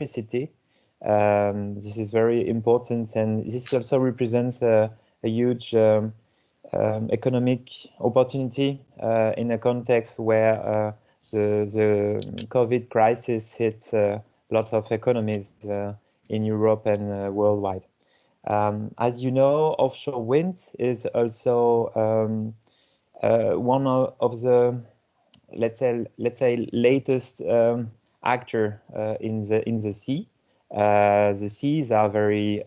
electricity. This is very important, and this also represents a huge economic opportunity in a context where the COVID crisis hit lots of economies in Europe and worldwide. As you know, offshore wind is also one of the let's say latest actor in the sea. The seas are very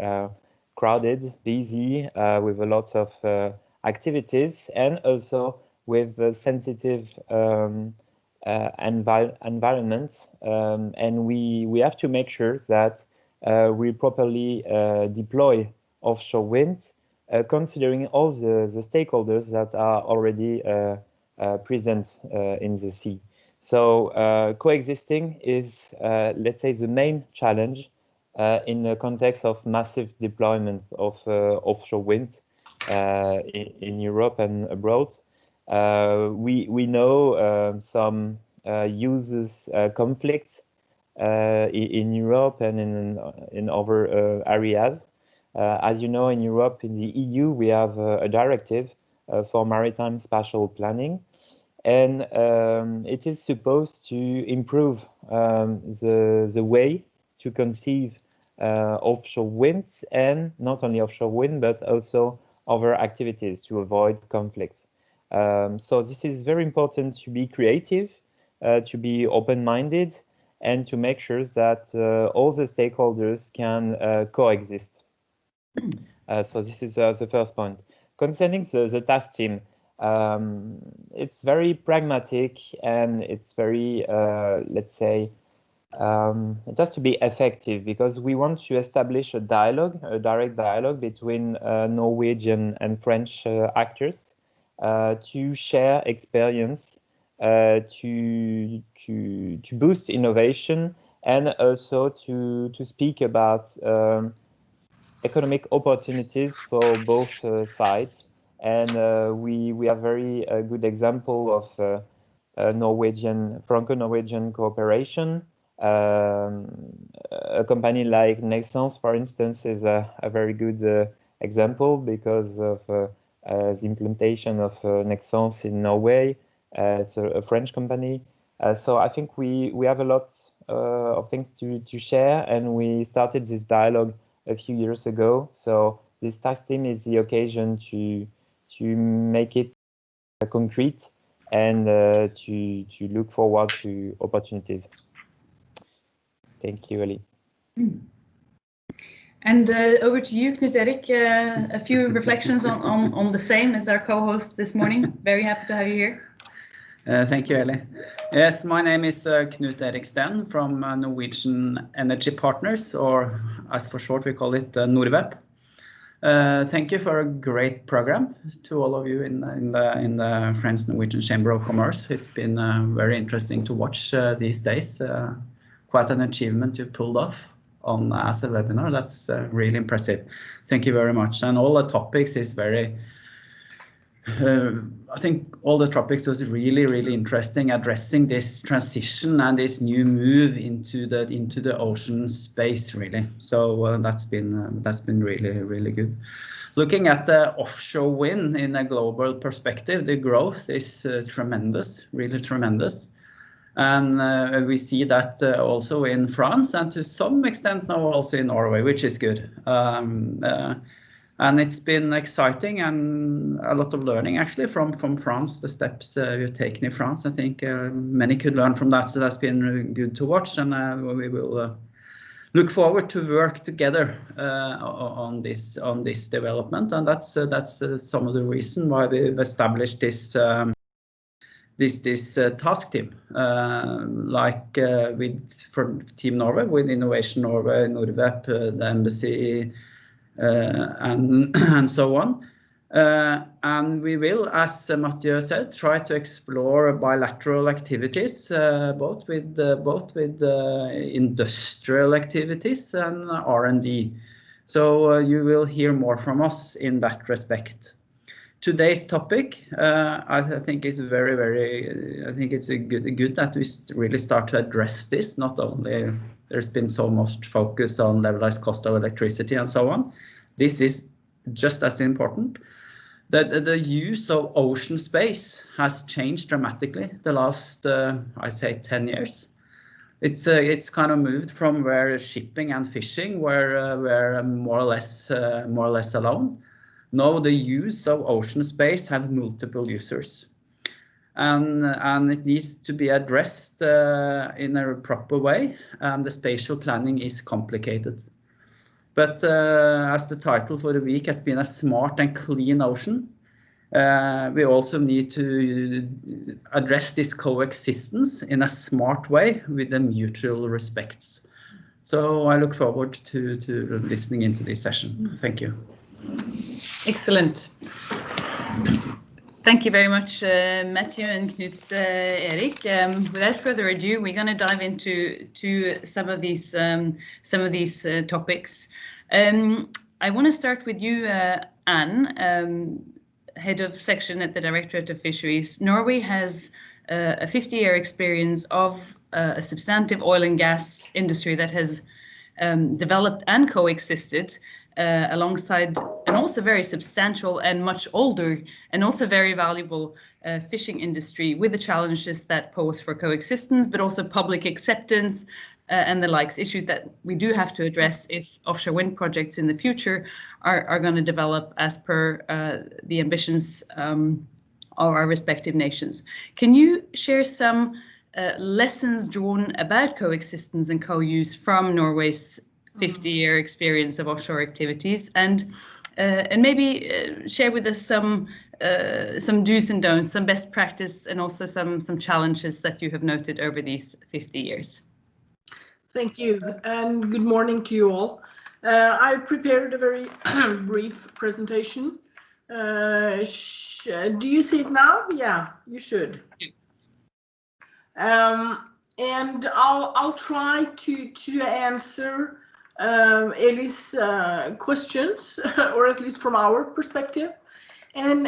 crowded, busy, with a lot of activities, and also with sensitive environments. And we have to make sure that we properly deploy offshore winds, considering all the stakeholders that are already present in the sea. So coexisting is, let's say, the main challenge in the context of massive deployment of offshore wind in Europe and abroad. We know some uses conflicts in Europe and in other areas. As you know, in Europe, in the EU, we have a directive for maritime spatial planning, and it is supposed to improve the way to conceive offshore winds, and not only offshore wind, but also other activities to avoid conflicts. So this is very important to be creative, to be open-minded, and to make sure that all the stakeholders can coexist. So this is the first point. Concerning the task team, it's very pragmatic, and it's very, let's say, it has to be effective, because we want to establish a dialogue, a direct dialogue between Norwegian and French actors to share experience, to boost innovation, and also to speak about economic opportunities for both sides. And we have very good example of Franco-Norwegian cooperation. A company like Nexans, for instance, is a very good example because of the implementation of Nexans in Norway. It's a French company. So I think we have a lot of things to share, and we started this dialogue a few years ago. So this task team is the occasion to make it concrete and to look forward to opportunities. Thank you, Ali. And over to you, Knut Erik. A few reflections on the same as our co-host this morning. Very happy to have you here. Thank you, Eli. Yes, my name is Knut Erik Sten from Norwegian Energy Partners, or as for short we call it NORWEP. Thank you for a great program to all of you in the French-Norwegian Chamber of Commerce. It's been very interesting to watch these days. Quite an achievement you pulled off on as a webinar. That's really impressive. Thank you very much. And all the topics is very, I think all the topics was really interesting, addressing this transition and this new move into the ocean space, really. So that's been really good. Looking at the offshore wind in a global perspective, the growth is tremendous, really tremendous. And we see that also in France, and to some extent now also in Norway, which is good. And it's been exciting and a lot of learning actually from France, the steps we've taken in France. I think many could learn from that, so that's been good to watch, and we will look forward to work together on this development. And that's some of the reason why we've established this task team, like from Team Norway with Innovation Norway, NORWEP, the embassy, and so on. And we will, as Mathieu said, try to explore bilateral activities, both with industrial activities and R&D. So you will hear more from us in that respect. today's topic, I think is I think it's good that we really start to address this. Not only there's been so much focus on levelized cost of electricity and so on. This is just as important. That the use of ocean space has changed dramatically the last, I'd say, 10 years. It's kind of moved from where shipping and fishing were more or less alone. Now the use of ocean space have multiple users, and it needs to be addressed in a proper way. And the spatial planning is complicated. But as the title for the week has been a smart and clean ocean, we also need to address this coexistence in a smart way with the mutual respects. So I look forward to listening into this session. Thank you. Excellent. Thank you very much, Matthew and Knut Erik. Without further ado, we're going to dive into some of these topics. I want to start with you, Anne, head of section at the Directorate of Fisheries. Norway has a 50-year experience of a substantive oil and gas industry that has developed and coexisted alongside an also very substantial and much older and also very valuable fishing industry, with the challenges that pose for coexistence, but also public acceptance and the likes, issues that we do have to address if offshore wind projects in the future are going to develop as per the ambitions of our respective nations. Can you share some lessons drawn about coexistence and co-use from Norway's 50-year experience of offshore activities, and maybe share with us some do's and don'ts, some best practice, and also some challenges that you have noted over these 50 years? Thank you, and good morning to you all. I prepared a very brief presentation. Do you see it now? Yeah, you should. And I'll try to answer Eli's questions, or at least from our perspective, and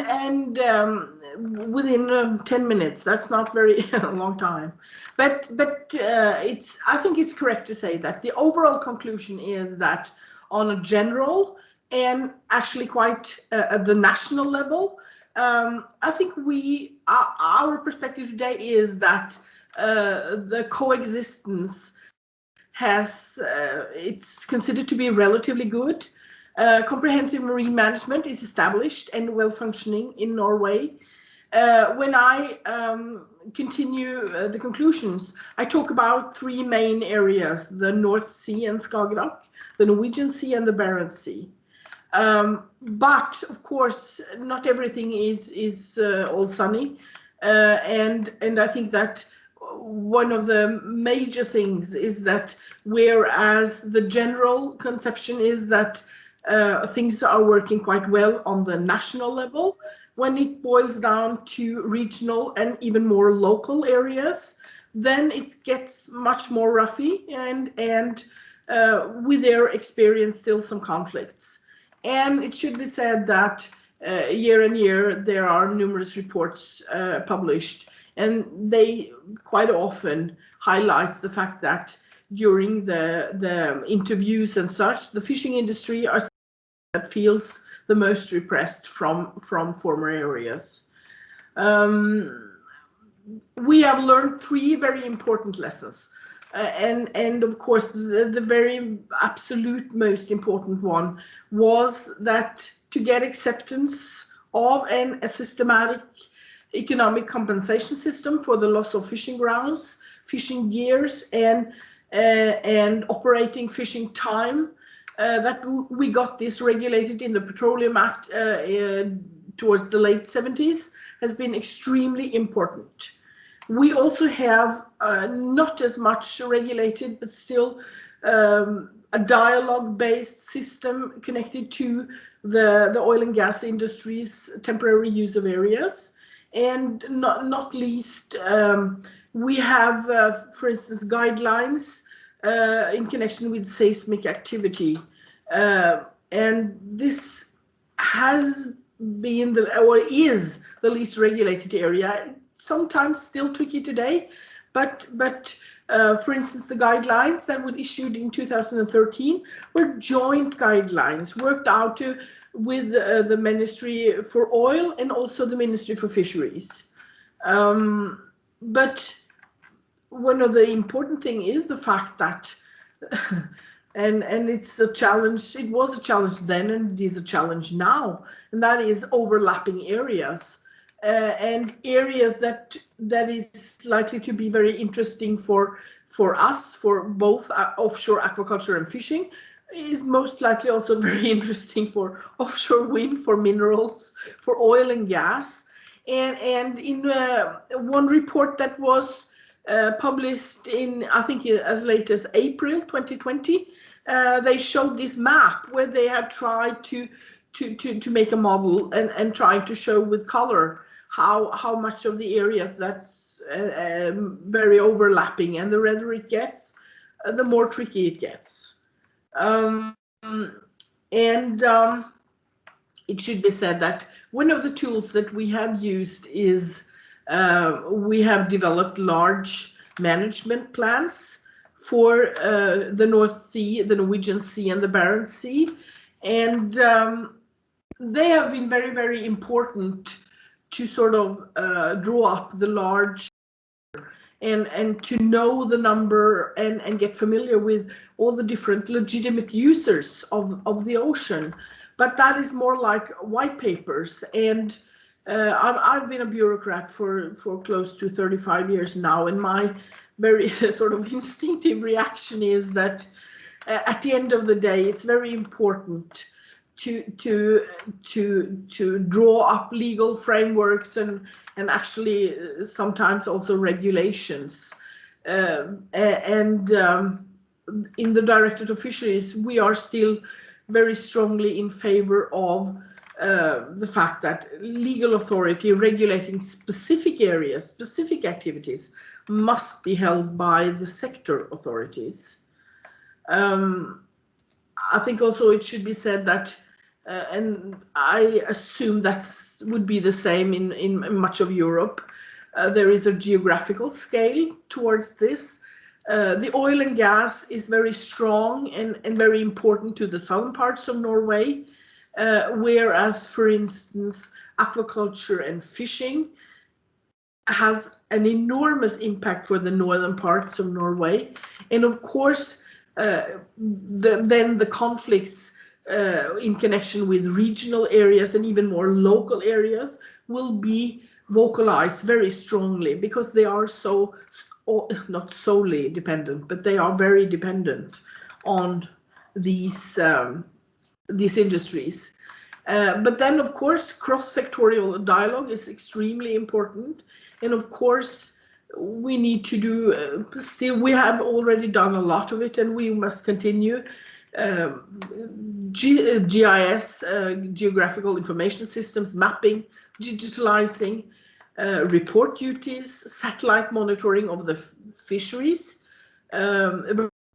within 10 minutes. That's not very long time, but I think it's correct to say that the overall conclusion is that on a general and actually quite at the national level, I think our perspective today is that the coexistence it's considered to be relatively good. Comprehensive marine management is established and well functioning in Norway. When I continue the conclusions, I talk about three main areas: the North Sea and Skagerrak, the Norwegian Sea and the Barents Sea. But of course, not everything is all sunny, and I think that one of the major things is that whereas the general conception is that things are working quite well on the national level, when it boils down to regional and even more local areas, then it gets much more roughy, and with their experience still some conflicts. And it should be said that year on year there are numerous reports published, and they quite often highlight the fact that during the interviews and such, the fishing industry that feels the most repressed from former areas. We have learned three very important lessons, and of course the very absolute most important one was that to get acceptance of a systematic economic compensation system for the loss of fishing grounds, fishing gears, and operating fishing time, that we got this regulated in the Petroleum Act towards the late 70s, has been extremely important. We also have not as much regulated, but still a dialogue-based system connected to the oil and gas industry's temporary use of areas. And not least, we have, for instance, guidelines in connection with seismic activity. And this has being or is the least regulated area. Sometimes still tricky today, but for instance, the guidelines that were issued in 2013 were joint guidelines worked out with the Ministry for Oil and also the Ministry for Fisheries. But one of the important thing is the fact that, and it's a challenge, it was a challenge then and it is a challenge now, and that is overlapping areas. And areas that is likely to be very interesting for us, for both offshore aquaculture and fishing, is most likely also very interesting for offshore wind, for minerals, for oil and gas. And in one report that was published in, I think, as late as April 2020, they showed this map where they have tried to make a model and trying to show with color how much of the areas that's very overlapping, and the redder it gets, the more tricky it gets. It should be said that one of the tools that we have used is we have developed large management plans for the North Sea, the Norwegian Sea, and the Barents Sea, and they have been very, very important to sort of draw up the large and to know the number and get familiar with all the different legitimate users of the ocean. But that is more like white papers, and I've been a bureaucrat for close to 35 years now, and my very sort of instinctive reaction is that at the end of the day, it's very important to draw up legal frameworks and actually sometimes also regulations. In the Directorate of Fisheries, we are still very strongly in favor of the fact that legal authority regulating specific areas, specific activities, must be held by the sector authorities. I think also it should be said that, and I assume that would be the same in much of Europe, there is a geographical scale towards this. The oil and gas is very strong and very important to the southern parts of Norway, whereas, for instance, aquaculture and fishing has an enormous impact for the northern parts of Norway. And of course, then the conflicts in connection with regional areas and even more local areas will be vocalized very strongly, because they are so, not solely dependent, but they are very dependent on these industries. But then, of course, cross-sectorial dialogue is extremely important. And of course, we need to do, still, we have already done a lot of it, and we must continue. GIS, geographical information systems, mapping, digitalizing, report duties, satellite monitoring of the fisheries,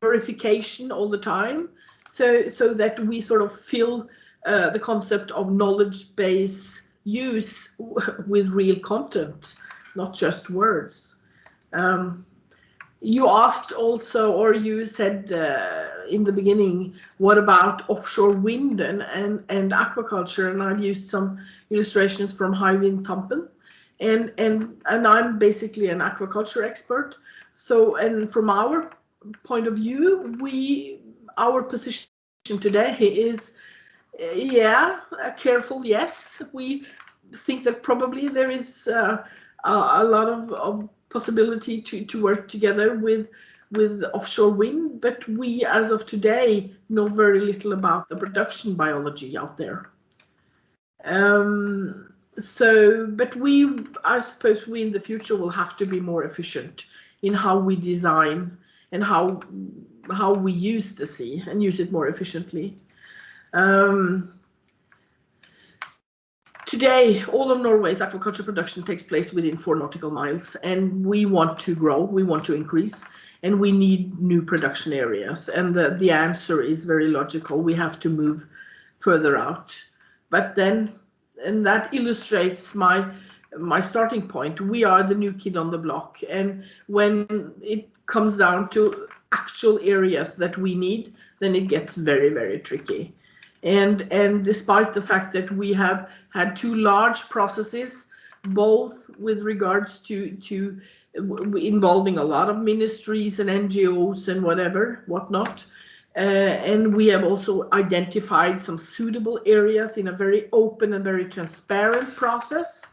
verification all the time, so that we sort of fill the concept of knowledge-based use with real content, not just words. You asked also, or you said in the beginning, what about offshore wind and aquaculture? And I've used some illustrations from Hywind Tampen, and I'm basically an aquaculture expert. So, and from our point of view, our position today is, yeah, a careful yes. We think that probably there is a lot of possibility to work together with offshore wind, but we, as of today, know very little about the production biology out there. But I suppose we in the future will have to be more efficient in how we design and how we use the sea and use it more efficiently. Today, all of Norway's aquaculture production takes place within 4 nautical miles, and we want to grow, we want to increase, and we need new production areas. And the answer is very logical. We have to move further out. But then that illustrates my starting point. We are the new kid on the block, and when it comes down to actual areas that we need, then it gets very, very tricky. And despite the fact that we have had two large processes, both with regards to involving a lot of ministries and NGOs and whatnot, and we have also identified some suitable areas in a very open and very transparent process.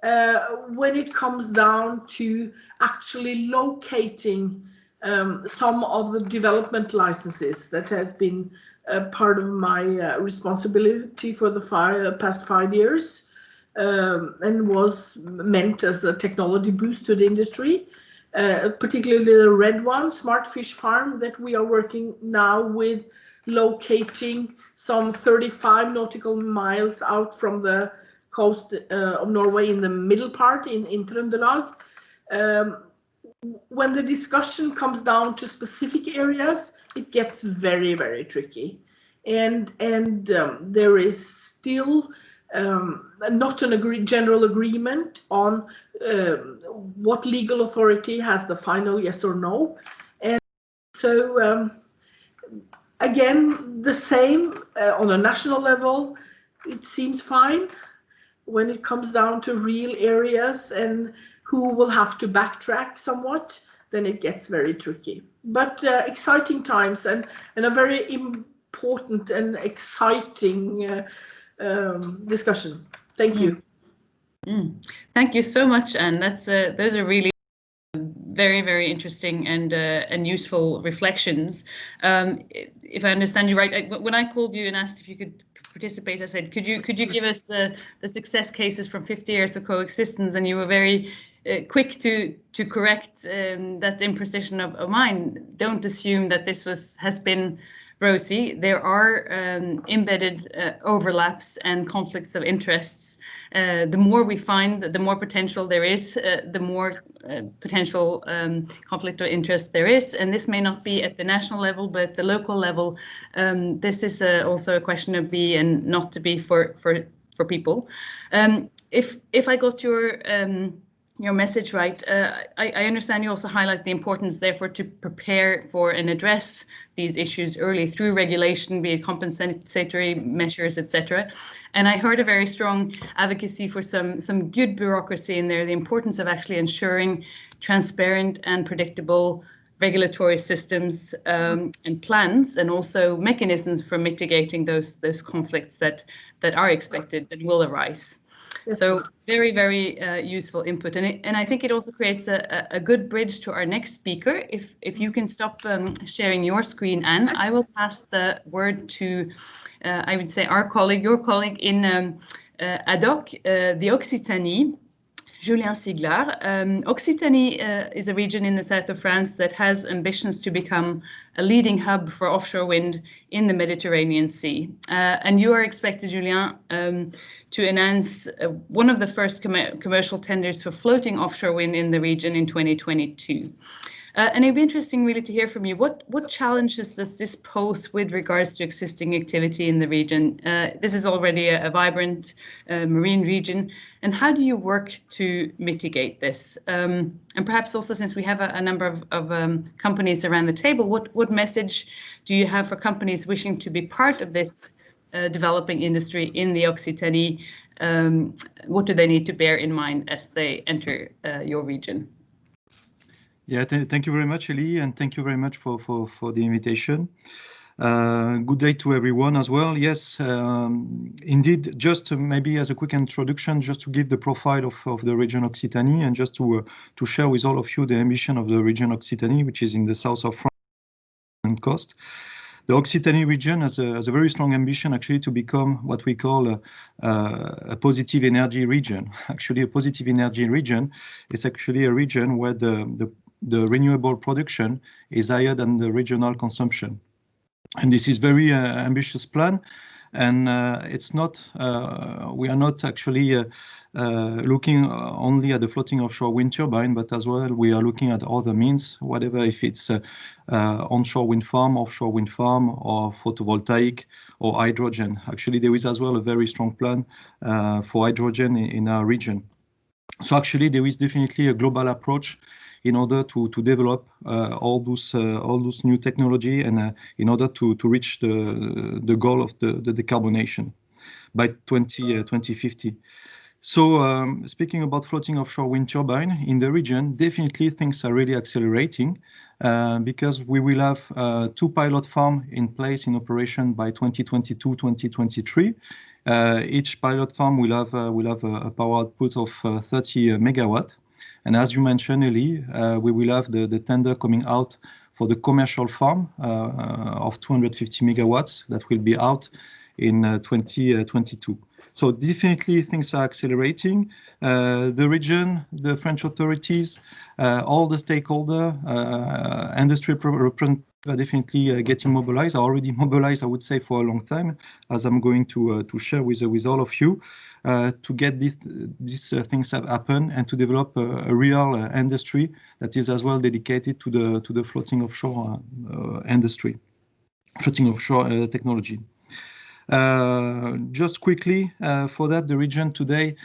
When it comes down to actually locating some of the development licenses that has been part of my responsibility for the past 5 years, and was meant as a technology boost to the industry, particularly the red one, Smart Fish Farm, that we are working now with locating some 35 nautical miles out from the coast of Norway in the middle part in Trøndelag. When the discussion comes down to specific areas, it gets very, very tricky. And there is still not a general agreement on what legal authority has the final yes or no. And so again, the same on a national level, it seems fine. When it comes down to real areas and who will have to backtrack somewhat, then it gets very tricky. But exciting times and a very important and exciting discussion. Thank you. Thank you so much, Anne. Those are really very, very interesting and useful reflections. If I understand you right, when I called you and asked if you could participate, I said, could you give us the success cases from 50 years of coexistence? And you were very quick to correct that imprecision of mine. Don't assume that this has been rosy. There are embedded overlaps and conflicts of interests. The more we find, the more potential there is, the more potential conflict of interest there is. And this may not be at the national level, but at the local level, this is also a question of be and not to be for people. If I got your message right, I understand you also highlight the importance, therefore, to prepare for and address these issues early through regulation, be it compensatory measures, etc. And I heard a very strong advocacy for some good bureaucracy in there, the importance of actually ensuring transparent and predictable regulatory systems and plans, and also mechanisms for mitigating those conflicts that are expected, that will arise. So very, very useful input, and I think it also creates a good bridge to our next speaker. If you can stop sharing your screen, Anne, yes. I will pass the word to, I would say, your colleague in ADOC, the Occitanie, Julien Siglar. Occitanie is a region in the south of France that has ambitions to become a leading hub for offshore wind in the Mediterranean Sea. And you are expected, Julien, to announce one of the first commercial tenders for floating offshore wind in the region in 2022. And it'd be interesting really to hear from you, what challenges does this pose with regards to existing activity in the region? This is already a vibrant marine region, and how do you work to mitigate this? And perhaps also, since we have a number of companies around the table, what message do you have for companies wishing to be part of this developing industry in the Occitanie? What do they need to bear in mind as they enter your region? Yeah, thank you very much, Ellie, and thank you very much for the invitation. Good day to everyone as well. Yes, indeed, just maybe as a quick introduction, just to give the profile of the region Occitanie, and just to share with all of you the ambition of the region Occitanie, which is in the south of France and coast. The Occitanie region has a very strong ambition, actually, to become what we call a positive energy region. Actually, a positive energy region is actually a region where the renewable production is higher than the regional consumption. And this is very ambitious plan. And it's not, we are not actually looking only at the floating offshore wind turbine, but as well we are looking at other means, whatever, if it's onshore wind farm, offshore wind farm, or photovoltaic, or hydrogen. Actually, there is as well a very strong plan for hydrogen in our region. So actually, there is definitely a global approach in order to develop all those new technology, and in order to reach the goal of the decarbonation by 2050. So speaking about floating offshore wind turbine in the region, definitely things are really accelerating because we will have 2 pilot farms in place in operation by 2022-2023. Each pilot farm will have a power output of 30 megawatt. And as you mentioned, Ellie, we will have the tender coming out for the commercial farm of 250 megawatts that will be out in 2022. So definitely things are accelerating. The region, the French authorities, all the stakeholder, industry representatives are definitely getting mobilized, are already mobilized, I would say, for a long time, as I'm going to share with all of you, to get these things happen and to develop a real industry that is as well dedicated to the floating offshore industry, floating offshore technology. Just quickly, for that, the region today,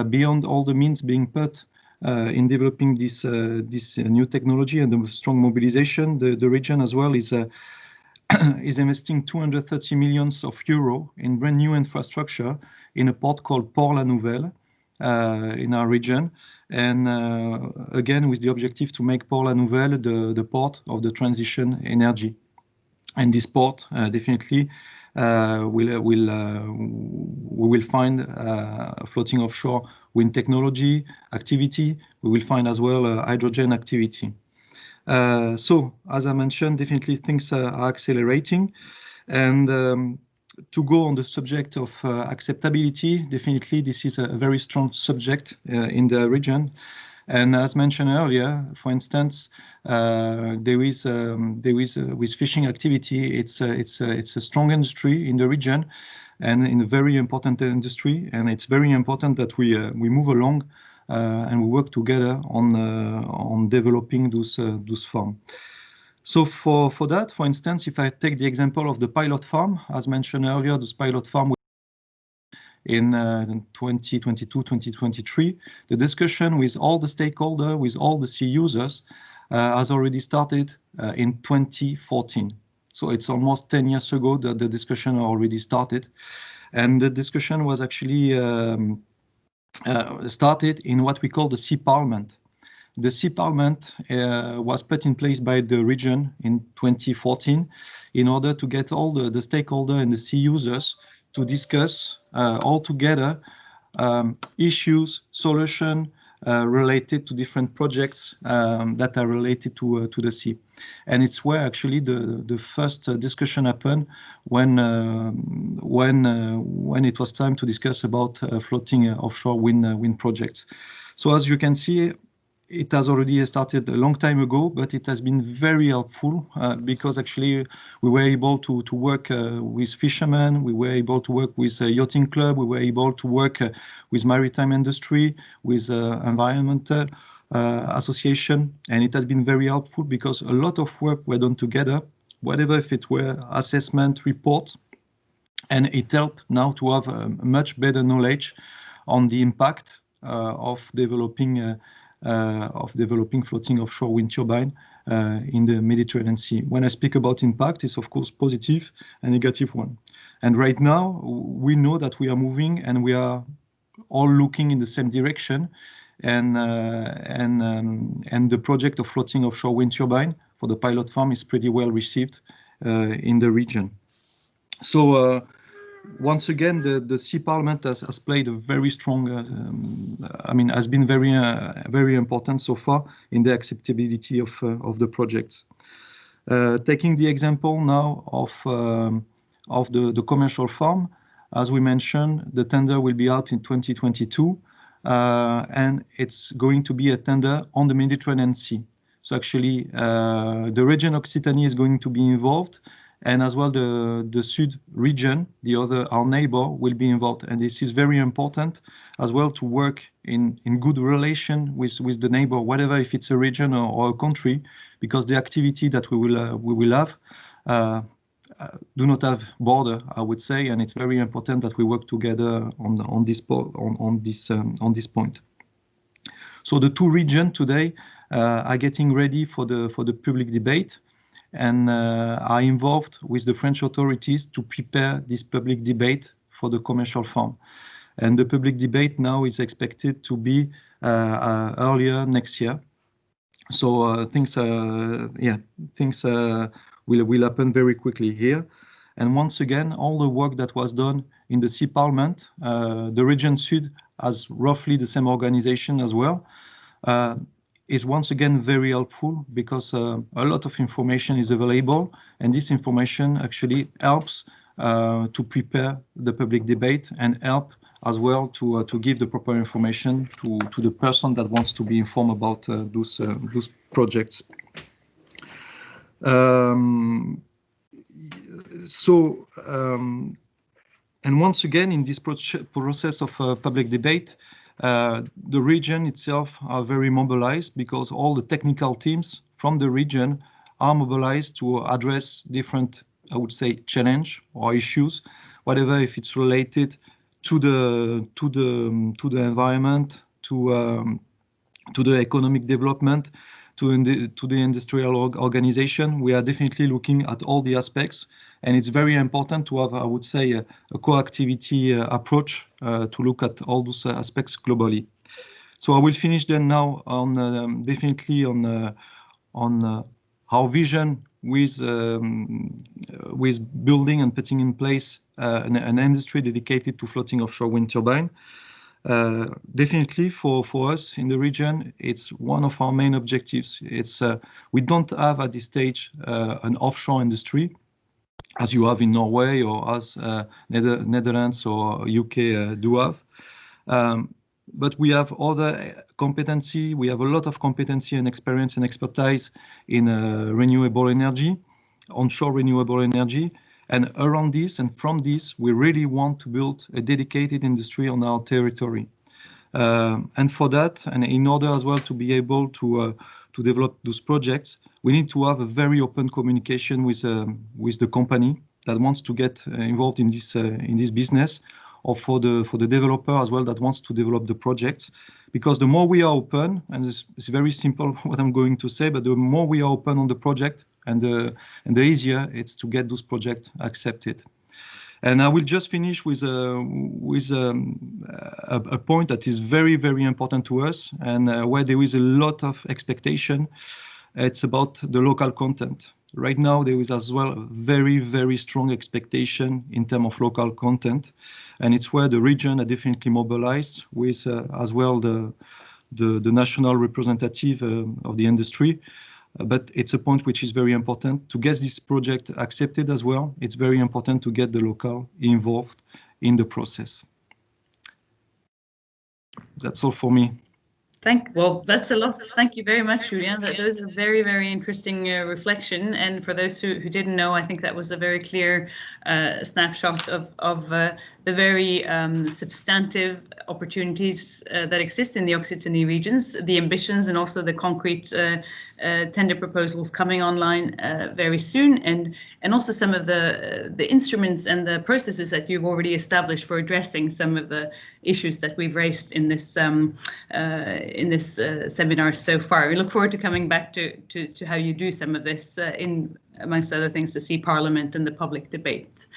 beyond all the means being put in developing this new technology and the strong mobilization, the region as well is investing 230 million euro in brand new infrastructure in a port called Port La Nouvelle in our region, and again with the objective to make Port La Nouvelle the port of the transition energy. And this port definitely we will find floating offshore wind technology activity. We will find as well hydrogen activity. So, as I mentioned, definitely things are accelerating. And to go on the subject of acceptability, definitely this is a very strong subject in the region. And as mentioned earlier, for instance, there is with fishing activity, it's a strong industry in the region, and in a very important industry. And it's very important that we move along and we work together on developing those farms. So for that, for instance, if I take the example of the pilot farm, as mentioned earlier, those pilot farm in 2022-2023, the discussion with all the stakeholders, with all the sea users, has already started in 2014. So it's almost 10 years ago that the discussion already started. And the discussion was actually started in what we call the Sea Parliament. The Sea Parliament was put in place by the region in 2014 in order to get all the stakeholders and the sea users to discuss all together issues, solutions related to different projects that are related to the sea. And it's where actually the first discussion happened when it was time to discuss about floating offshore wind projects. So as you can see, it has already started a long time ago, but it has been very helpful because actually we were able to work with fishermen, we were able to work with a yachting club, we were able to work with maritime industry, with environmental association, and it has been very helpful because a lot of work were done together, whatever if it were assessment reports, and it helped now to have a much better knowledge on the impact of developing floating offshore wind turbine in the Mediterranean Sea. When I speak about impact, it's of course positive and negative one. And right now, we know that we are moving and we are all looking in the same direction. And the project of floating offshore wind turbine for the pilot farm is pretty well received in the region. So once again, the Sea Parliament has played a very strong, has been very important so far in the acceptability of the projects. Taking the example now of the commercial farm, as we mentioned, the tender will be out in 2022, and it's going to be a tender on the Mediterranean Sea. So actually, the region Occitanie is going to be involved. and as well the Sud region, our neighbor, will be involved. And this is very important as well, to work in good relation with the neighbor, whatever if it's a region or a country, because the activity that we will have do not have border, I would say, and it's very important that we work together on this point. So the two regions today are getting ready for the public debate, and are involved with the French authorities to prepare this public debate for the commercial farm. And the public debate now is expected to be earlier next year. So things will happen very quickly here. And once again, all the work that was done in the Sea Parliament, the Region Sud has roughly the same organization as well, is once again very helpful, because a lot of information is available, and this information actually helps to prepare the public debate and help as well to give the proper information to the person that wants to be informed about those projects. And once again, in this process of public debate, the region itself are very mobilized, because all the technical teams from the region are mobilized to address different, I would say, challenge or issues, whatever, if it's related to the environment, to the economic development, to the industrial organization. We are definitely looking at all the aspects, and it's very important to have, I would say, a co-activity approach to look at all those aspects globally. So I will finish then now on definitely on our vision with building and putting in place an industry dedicated to floating offshore wind turbine. Definitely for us in the region, it's one of our main objectives. It's we don't have at this stage an offshore industry as you have in Norway, or as Netherlands or UK do have. But we have other competency. We have a lot of competency and experience and expertise in renewable energy, onshore renewable energy. And around this and from this, we really want to build a dedicated industry on our territory. And for that, and in order as well to be able to develop those projects, we need to have a very open communication with the company that wants to get involved in this business, or for the developer as well that wants to develop the projects. Because the more we are open, and it's very simple what I'm going to say, but the more we are open on the project, and the easier it's to get those projects accepted. And I will just finish with a point that is very, very important to us, and where there is a lot of expectation. It's about the local content. Right now, there is as well a very, very strong expectation in terms of local content, and it's where the region are definitely mobilized with as well the national representative of the industry. But it's a point which is very important to get this project accepted as well. It's very important to get the local involved in the process. That's all for me. Well, that's a lot. Thank you very much, Julien. Those are very, very interesting reflection. And for those who didn't know, I think that was a very clear snapshot of the very substantive opportunities that exist in the Occitanie regions, the ambitions, and also the concrete tender proposals coming online very soon, and also some of the instruments and the processes that you've already established for addressing some of the issues that we've raised in this seminar so far. We look forward to coming back to how you do some of this in, amongst other things, the Sea Parliament and the public debate.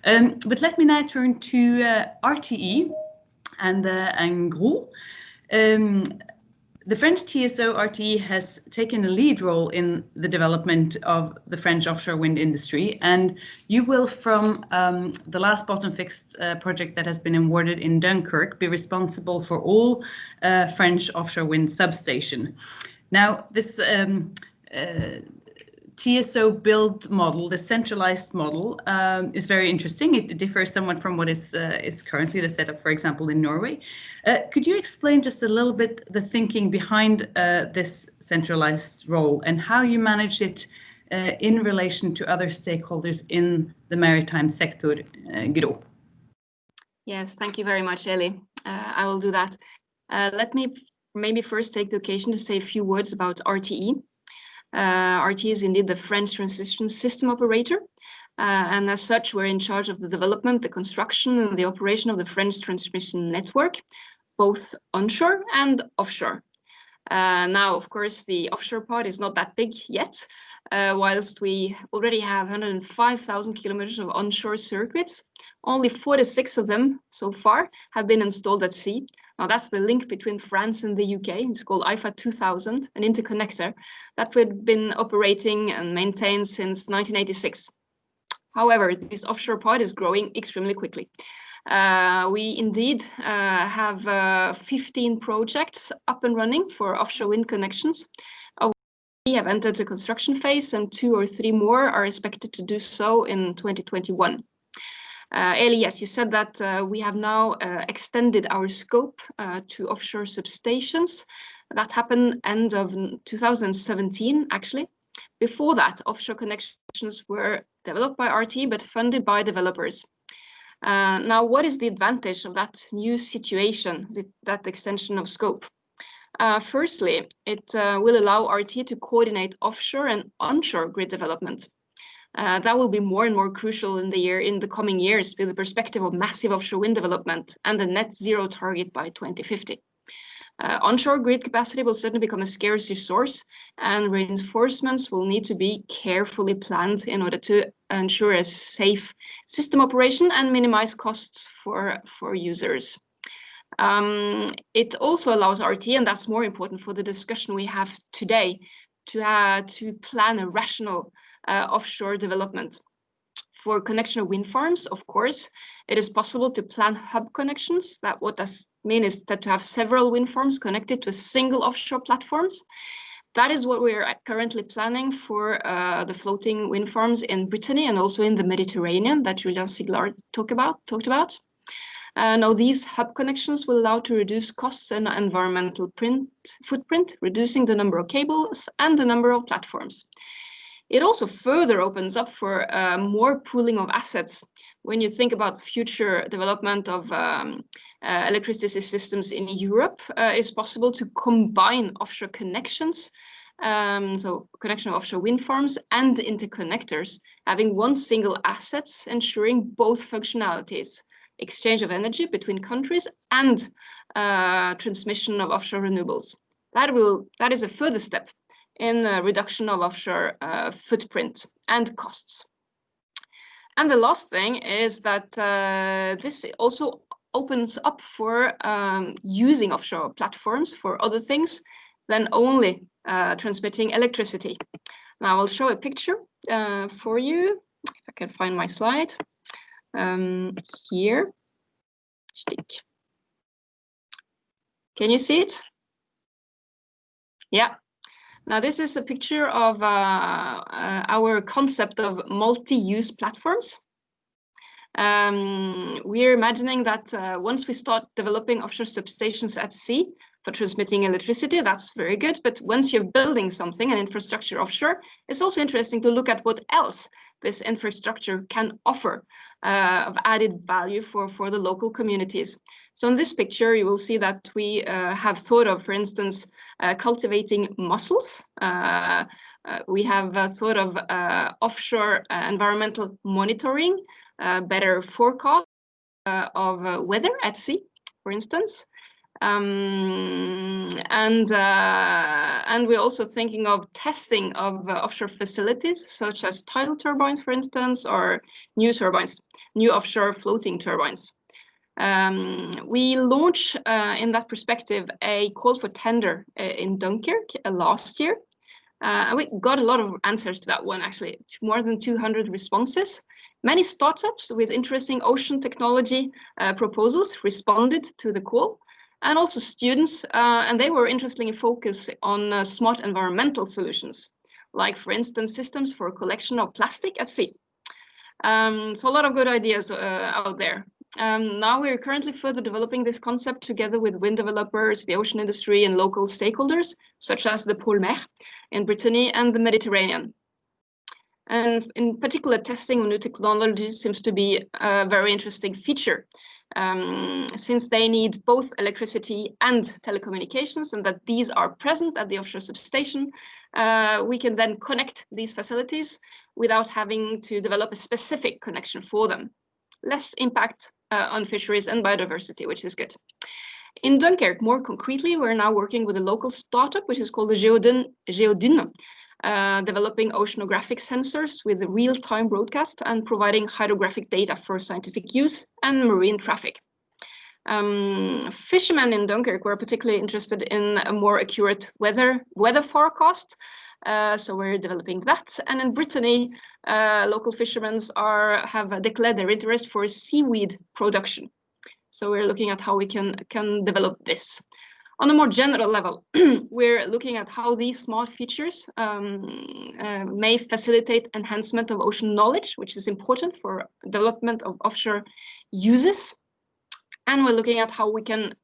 But let me now turn to RTE and GRO. The French TSO RTE has taken a lead role in the development of the French offshore wind industry, and you will, from the last bottom-fixed project that has been awarded in Dunkirk, be responsible for all French offshore wind substation. Now, this TSO build model, the centralized model, is very interesting. It differs somewhat from what is currently the setup, for example, in Norway. Could you explain just a little bit the thinking behind this centralized role and how you manage it in relation to other stakeholders in the maritime sector, Gro? Yes, thank you very much, Eli. I will do that. Let me maybe first take the occasion to say a few words about RTE. RTE is indeed the French transition system operator, and as such, we're in charge of the development, the construction, and the operation of the French transmission network, both onshore and offshore. Now, of course, the offshore part is not that big yet, whilst we already have 105,000 kilometers of onshore circuits. Only 46 of them so far have been installed at sea. Now, that's the link between France and the UK. It's called IFA 2000, an interconnector that we've been operating and maintained since 1986. However, this offshore part is growing extremely quickly. We indeed have 15 projects up and running for offshore wind connections. We have entered the construction phase, and 2 or 3 more are expected to do so in 2021. Eli, yes, you said that we have now extended our scope to offshore substations. That happened end of 2017, actually. Before that, offshore connections were developed by RTE, but funded by developers. Now, what is the advantage of that new situation, that extension of scope? Firstly, it will allow RTE to coordinate offshore and onshore grid development. That will be more and more crucial in the coming years, with the perspective of massive offshore wind development and the net zero target by 2050. Onshore grid capacity will certainly become a scarce resource, and reinforcements will need to be carefully planned in order to ensure a safe system operation and minimize costs for users. It also allows RTE, and that's more important for the discussion we have today, to plan a rational offshore development. For connection of wind farms, of course, it is possible to plan hub connections. What does mean is that to have several wind farms connected to a single offshore platforms. That is what we're currently planning for the floating wind farms in Brittany and also in the Mediterranean that Julian Siglar talked about. Now, these hub connections will allow to reduce costs and environmental footprint, reducing the number of cables and the number of platforms. It also further opens up for more pooling of assets. When you think about future development of electricity systems in Europe, it's possible to combine offshore connections, so connection of offshore wind farms and interconnectors, having one single assets, ensuring both functionalities, exchange of energy between countries and transmission of offshore renewables. That is a further step in reduction of offshore footprint and costs. And the last thing is that this also opens up for using offshore platforms for other things than only transmitting electricity. Now I'll show a picture for you, if I can find my slide. Here. Can you see it? Yeah. Now, this is a picture of our concept of multi-use platforms. We're imagining that once we start developing offshore substations at sea for transmitting electricity, that's very good. But once you're building something, an infrastructure offshore, it's also interesting to look at what else this infrastructure can offer of added value for the local communities. So in this picture, you will see that we have thought of, for instance, cultivating mussels. We have thought of offshore environmental monitoring, better forecast of weather at sea, for instance. And we're also thinking of testing of offshore facilities, such as tidal turbines, for instance, or new offshore floating turbines. We launched, in that perspective, a call for tender in Dunkirk last year. And we got a lot of answers to that one, actually. It's more than 200 responses. Many startups with interesting ocean technology proposals responded to the call. And also students, and they were interestingly focused on smart environmental solutions, like, for instance, systems for collection of plastic at sea. So a lot of good ideas out there. Now we're currently further developing this concept together with wind developers, the ocean industry, and local stakeholders, such as the Pôle Mer in Brittany and the Mediterranean. And in particular, testing of new technologies seems to be a very interesting feature, since they need both electricity and telecommunications, and that these are present at the offshore substation. We can then connect these facilities without having to develop a specific connection for them. Less impact on fisheries and biodiversity, which is good. In Dunkirk, more concretely, we're now working with a local startup, which is called the Geodyn, developing oceanographic sensors with real-time broadcast and providing hydrographic data for scientific use and marine traffic. Fishermen in Dunkirk were particularly interested in a more accurate weather forecast, so we're developing that. And in Brittany, local fishermen have declared their interest for seaweed production. So we're looking at how we can develop this. On a more general level, we're looking at how these smart features may facilitate enhancement of ocean knowledge, which is important for development of offshore uses. And we're looking at how we can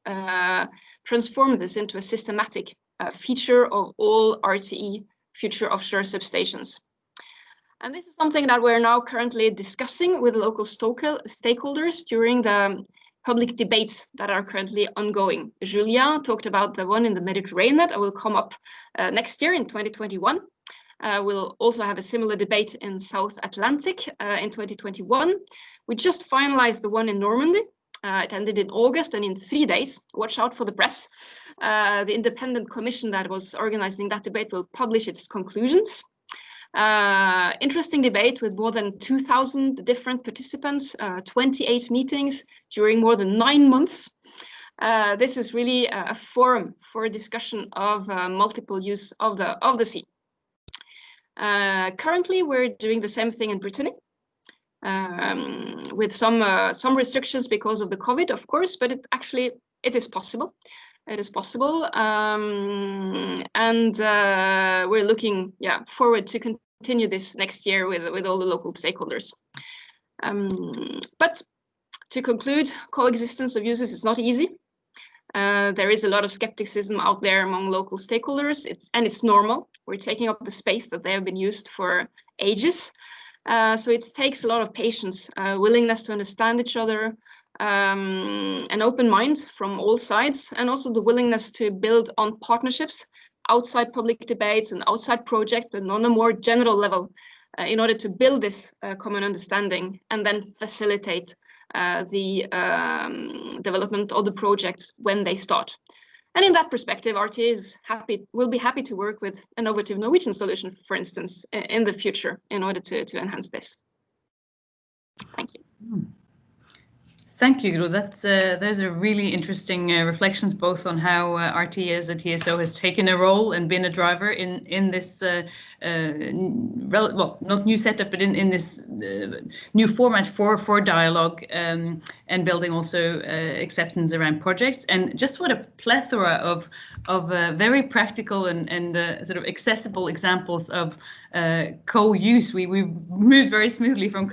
transform this into a systematic feature of all RTE future offshore substations. And this is something that we're now currently discussing with local stakeholders during the public debates that are currently ongoing. Julia talked about the one in the Mediterranean that will come up next year in 2021. We'll also have a similar debate in South Atlantic in 2021. We just finalized the one in Normandy. It ended in August, and in 3 days, watch out for the press, the independent commission that was organizing that debate will publish its conclusions. Interesting debate with more than 2,000 different participants, 28 meetings during more than 9 months. This is really a forum for discussion of multiple use of the sea. Currently, we're doing the same thing in Brittany, with some restrictions because of the COVID, of course, but it is possible. It is possible, and we're looking forward to continue this next year with all the local stakeholders. But to conclude, coexistence of uses is not easy. There is a lot of skepticism out there among local stakeholders, and it's normal. We're taking up the space that they have been used for ages. So it takes a lot of patience, willingness to understand each other, an open mind from all sides, and also the willingness to build on partnerships outside public debates and outside projects, but on a more general level, in order to build this common understanding and then facilitate the development of the projects when they start. And in that perspective, RTE will be happy to work with an innovative Norwegian solution, for instance, in the future in order to enhance this. Thank you. Thank you, Gro. Those are really interesting reflections, both on how RTE as a TSO has taken a role and been a driver in this, well, not new setup, but in this new format for dialogue and building also acceptance around projects. And just what a plethora of very practical and sort of accessible examples of co-use. We moved very smoothly from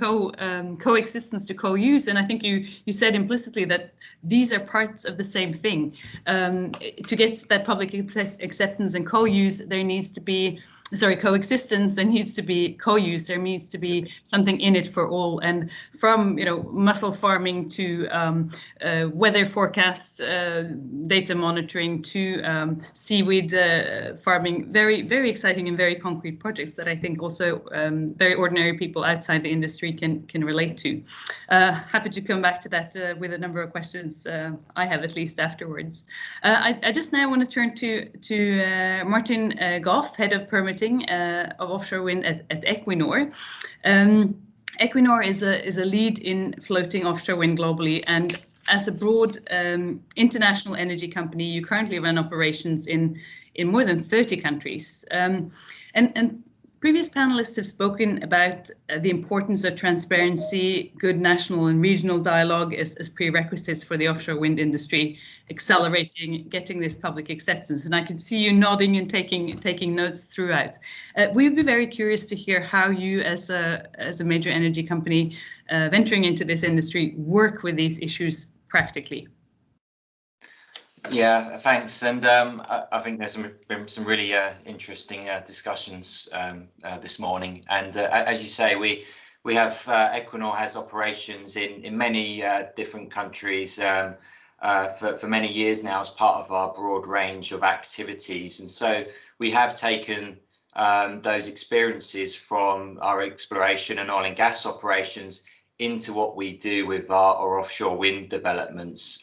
coexistence to co-use, and I think you said implicitly that these are parts of the same thing. To get that public acceptance and co-use, there needs to be coexistence, there needs to be co-use, there needs to be something in it for all. And from mussel farming to weather forecast data monitoring to seaweed farming, very, very exciting and very concrete projects that I think also very ordinary people outside the industry can relate to. Happy to come back to that with a number of questions I have at least afterwards. I just now want to turn to Martin Goff, Head of Permitting of Offshore Wind at Equinor. Equinor is a lead in floating offshore wind globally, and as a broad international energy company, you currently run operations in more than 30 countries. And previous panelists have spoken about the importance of transparency, good national and regional dialogue as prerequisites for the offshore wind industry, accelerating, getting this public acceptance. And I can see you nodding and taking notes throughout. We'd be very curious to hear how you, as a major energy company venturing into this industry, work with these issues practically. Yeah, thanks. And I think there's been some really interesting discussions this morning. And as you say, we have Equinor has operations in many different countries for many years now as part of our broad range of activities. And so we have taken those experiences from our exploration and oil and gas operations into what we do with our offshore wind developments,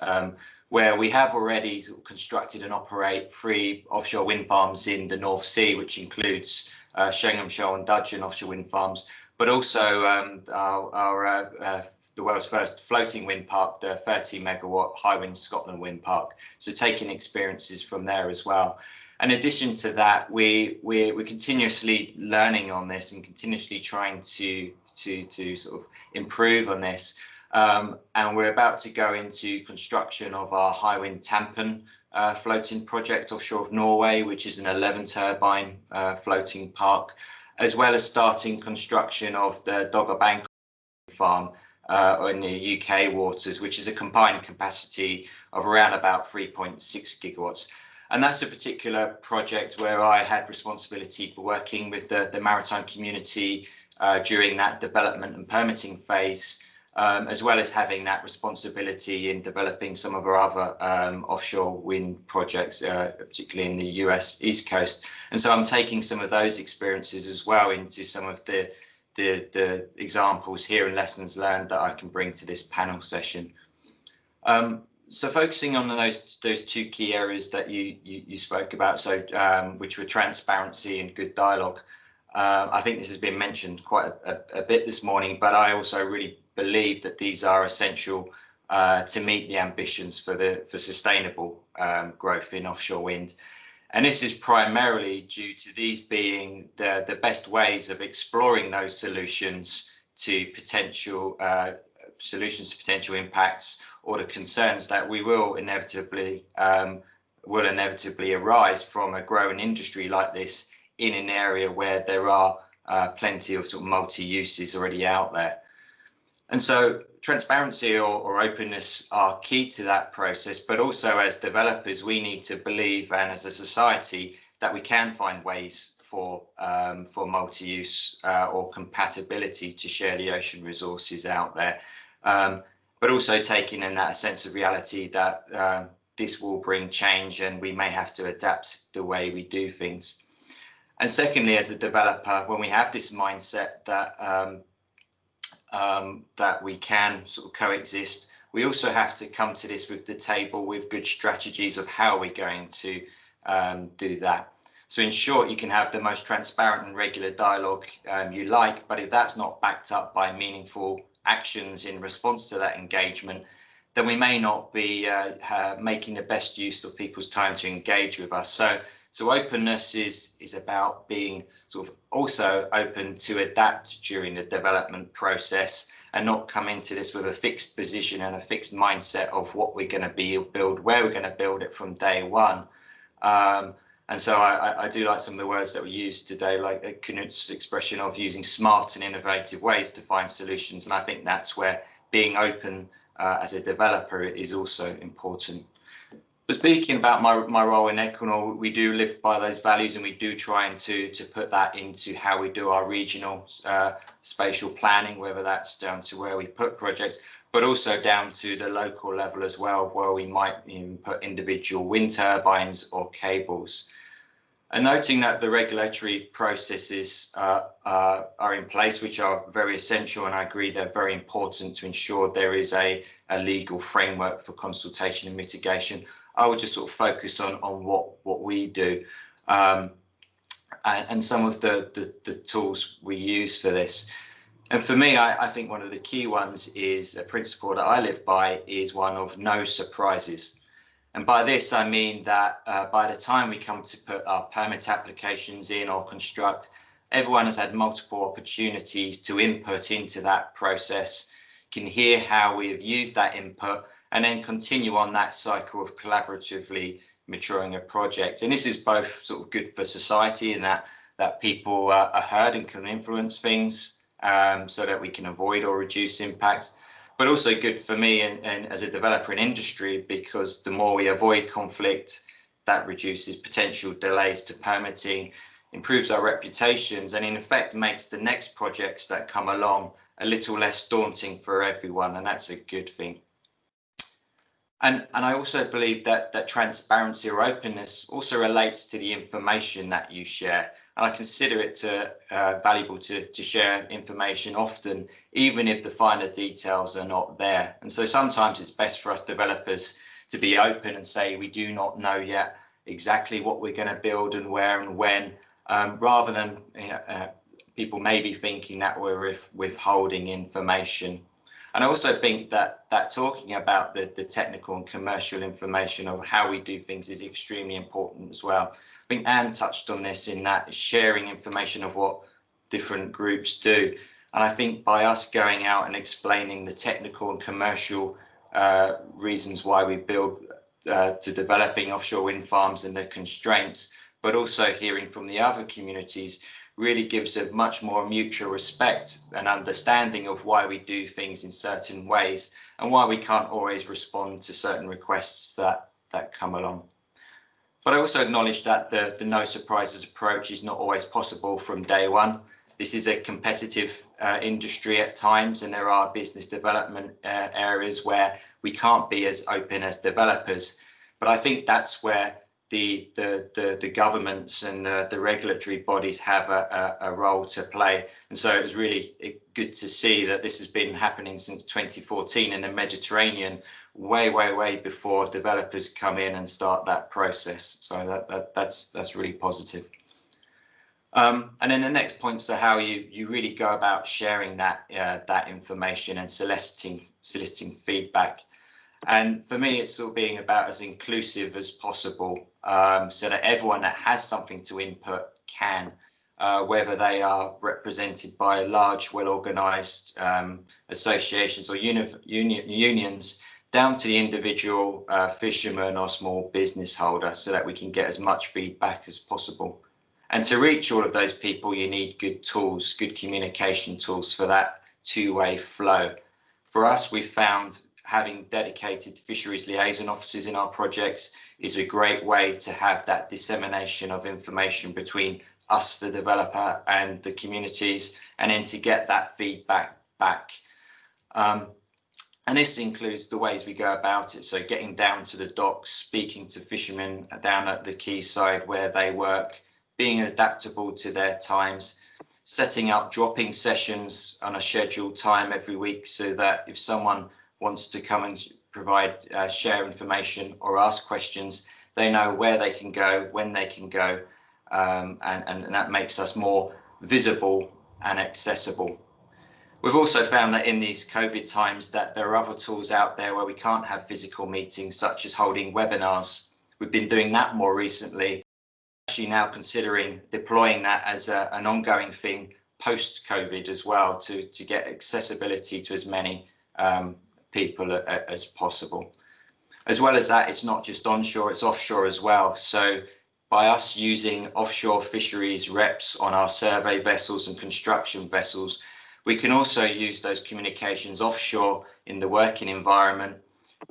where we have already constructed and operate 3 offshore wind farms in the North Sea, which includes Sheringham and Dudgeon offshore wind farms, but also the world's first floating wind park, the 30 megawatt Hywind Scotland wind park. So taking experiences from there as well. In addition to that, we're continuously learning on this and continuously trying to sort of improve on this. And we're about to go into construction of our Hywind Tampen floating project offshore of Norway, which is an 11 turbine floating park, as well as starting construction of the Dogger Bank farm in the UK waters, which is a combined capacity of around about 3.6 gigawatts. And that's a particular project where I had responsibility for working with the maritime community during that development and permitting phase, as well as having that responsibility in developing some of our other offshore wind projects, particularly in the US East Coast. And so I'm taking some of those experiences as well into some of the examples here and lessons learned that I can bring to this panel session. So focusing on those 2 key areas that you spoke about, so which were transparency and good dialogue. I think this has been mentioned quite a bit this morning, but I also really believe that these are essential to meet the ambitions for sustainable growth in offshore wind. And this is primarily due to these being the best ways of exploring those solutions to potential impacts or the concerns that will inevitably arise from a growing industry like this in an area where there are plenty of sort of multi-uses already out there. And so transparency or openness are key to that process, but also as developers, we need to believe, and as a society, that we can find ways for multi-use or compatibility to share the ocean resources out there, but also taking in that sense of reality that this will bring change and we may have to adapt the way we do things. And secondly, as a developer, when we have this mindset that we can sort of coexist, we also have to come to this with the table with good strategies of how we're going to do that. So in short, you can have the most transparent and regular dialogue you like, but if that's not backed up by meaningful actions in response to that engagement, then we may not be making the best use of people's time to engage with us. So openness is about being sort of also open to adapt during the development process and not come into this with a fixed position and a fixed mindset of what we're going to build, where we're going to build it from day one. And so I do like some of the words that were used today, like Knut's expression of using smart and innovative ways to find solutions. And I think that's where being open as a developer is also important. But speaking about my role in Equinor, we do live by those values and we do try to put that into how we do our regional spatial planning, whether that's down to where we put projects, but also down to the local level as well, where we might even put individual wind turbines or cables. And noting that the regulatory processes are in place, which are very essential, and I agree they're very important to ensure there is a legal framework for consultation and mitigation. I would just sort of focus on what we do and some of the tools we use for this. And for me, I think one of the key ones is a principle that I live by is one of no surprises. And by this, I mean that by the time we come to put our permit applications in or construct, everyone has had multiple opportunities to input into that process, can hear how we have used that input, and then continue on that cycle of collaboratively maturing a project. And this is both sort of good for society in that people are heard and can influence things so that we can avoid or reduce impacts, but also good for me and as a developer in industry, because the more we avoid conflict, that reduces potential delays to permitting, improves our reputations, and in effect makes the next projects that come along a little less daunting for everyone, and that's a good thing. And I also believe that transparency or openness also relates to the information that you share. And I consider it valuable to share information often, even if the finer details are not there. And so sometimes it's best for us developers to be open and say we do not know yet exactly what we're going to build and where and when, rather than people may be thinking that we're withholding information. And I also think that talking about the technical and commercial information of how we do things is extremely important as well. I think Anne touched on this in that sharing information of what different groups do. And I think by us going out and explaining the technical and commercial reasons why we build to developing offshore wind farms and the constraints, but also hearing from the other communities, really gives a much more mutual respect and understanding of why we do things in certain ways and why we can't always respond to certain requests that come along. But I also acknowledge that the no surprises approach is not always possible from day one. This is a competitive industry at times, and there are business development areas where we can't be as open as developers. But I think that's where the governments and the regulatory bodies have a role to play. And so it was really good to see that this has been happening since 2014 in the Mediterranean, way before developers come in and start that process. So that's really positive. And then the next point is how you really go about sharing that information and soliciting feedback. And for me, it's all being about as inclusive as possible, so that everyone that has something to input can, whether they are represented by large, well-organized associations or unions, down to the individual fisherman or small business holder, so that we can get as much feedback as possible. And to reach all of those people, you need good tools, good communication tools for that two-way flow. For us, we've found having dedicated fisheries liaison officers in our projects is a great way to have that dissemination of information between us, the developer, and the communities, and then to get that feedback back. And this includes the ways we go about it. So getting down to the docks, speaking to fishermen down at the quayside where they work, being adaptable to their times, setting up dropping sessions on a scheduled time every week, so that if someone wants to come and provide, share information or ask questions, they know where they can go, when they can go, and that makes us more visible and accessible. We've also found that in these COVID times that there are other tools out there where we can't have physical meetings, such as holding webinars. We've been doing that more recently, actually now considering deploying that as an ongoing thing post-COVID as well, to get accessibility to as many people as possible. As well as that, it's not just onshore, it's offshore as well. So by us using offshore fisheries reps on our survey vessels and construction vessels, we can also use those communications offshore in the working environment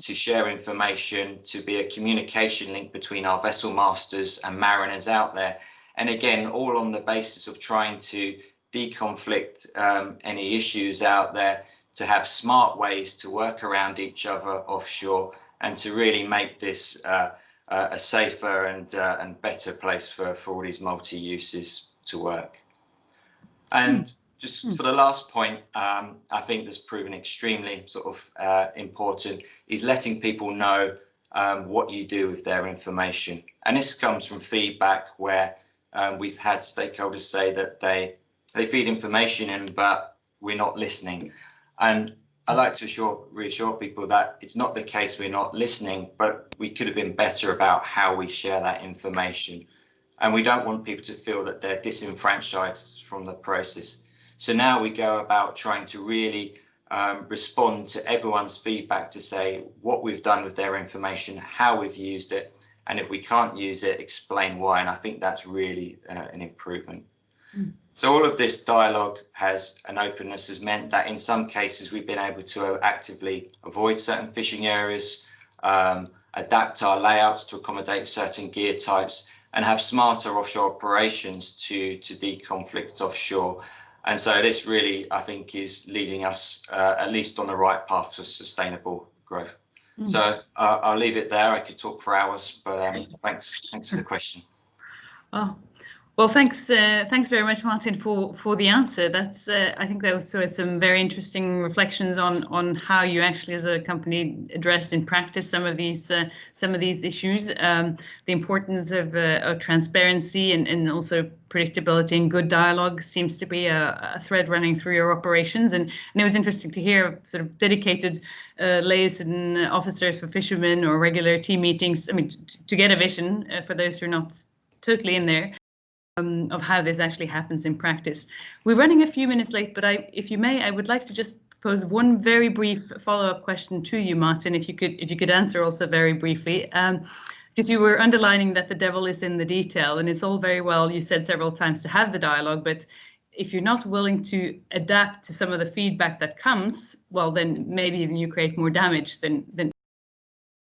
to share information, to be a communication link between our vessel masters and mariners out there. And again, all on the basis of trying to deconflict any issues out there, to have smart ways to work around each other offshore, and to really make this a safer and better place for all these multi-uses to work. And just for the last point, I think that's proven extremely sort of important, is letting people know what you do with their information. And this comes from feedback where we've had stakeholders say that they feed information in, but we're not listening. And I like to reassure people that it's not the case we're not listening, but we could have been better about how we share that information. And we don't want people to feel that they're disenfranchised from the process. So now we go about trying to really respond to everyone's feedback, to say what we've done with their information, how we've used it, and if we can't use it, explain why. And I think that's really an improvement. So all of this dialogue and openness has meant that in some cases we've been able to actively avoid certain fishing areas, adapt our layouts to accommodate certain gear types, and have smarter offshore operations to de-conflict offshore. And so this really, I think, is leading us at least on the right path to sustainable growth. So I'll leave it there. I could talk for hours, but thanks for the question. Oh. Well, thanks very much, Martin, for the answer. That's I think there was some very interesting reflections on how you actually, as a company, address in practice some of these issues. The importance of transparency and also predictability and good dialogue seems to be a thread running through your operations, and it was interesting to hear sort of dedicated liaison officers for fishermen or regular team meetings. I mean, to get a vision for those who are not totally in there. Of how this actually happens in practice. We're running a few minutes late, but if you may, I would like to just pose one very brief follow-up question to you, Martin, if you could answer also very briefly, because you were underlining that the devil is in the detail, and it's all very well, you said several times, to have the dialogue, but if you're not willing to adapt to some of the feedback that comes, well, then maybe even you create more damage than.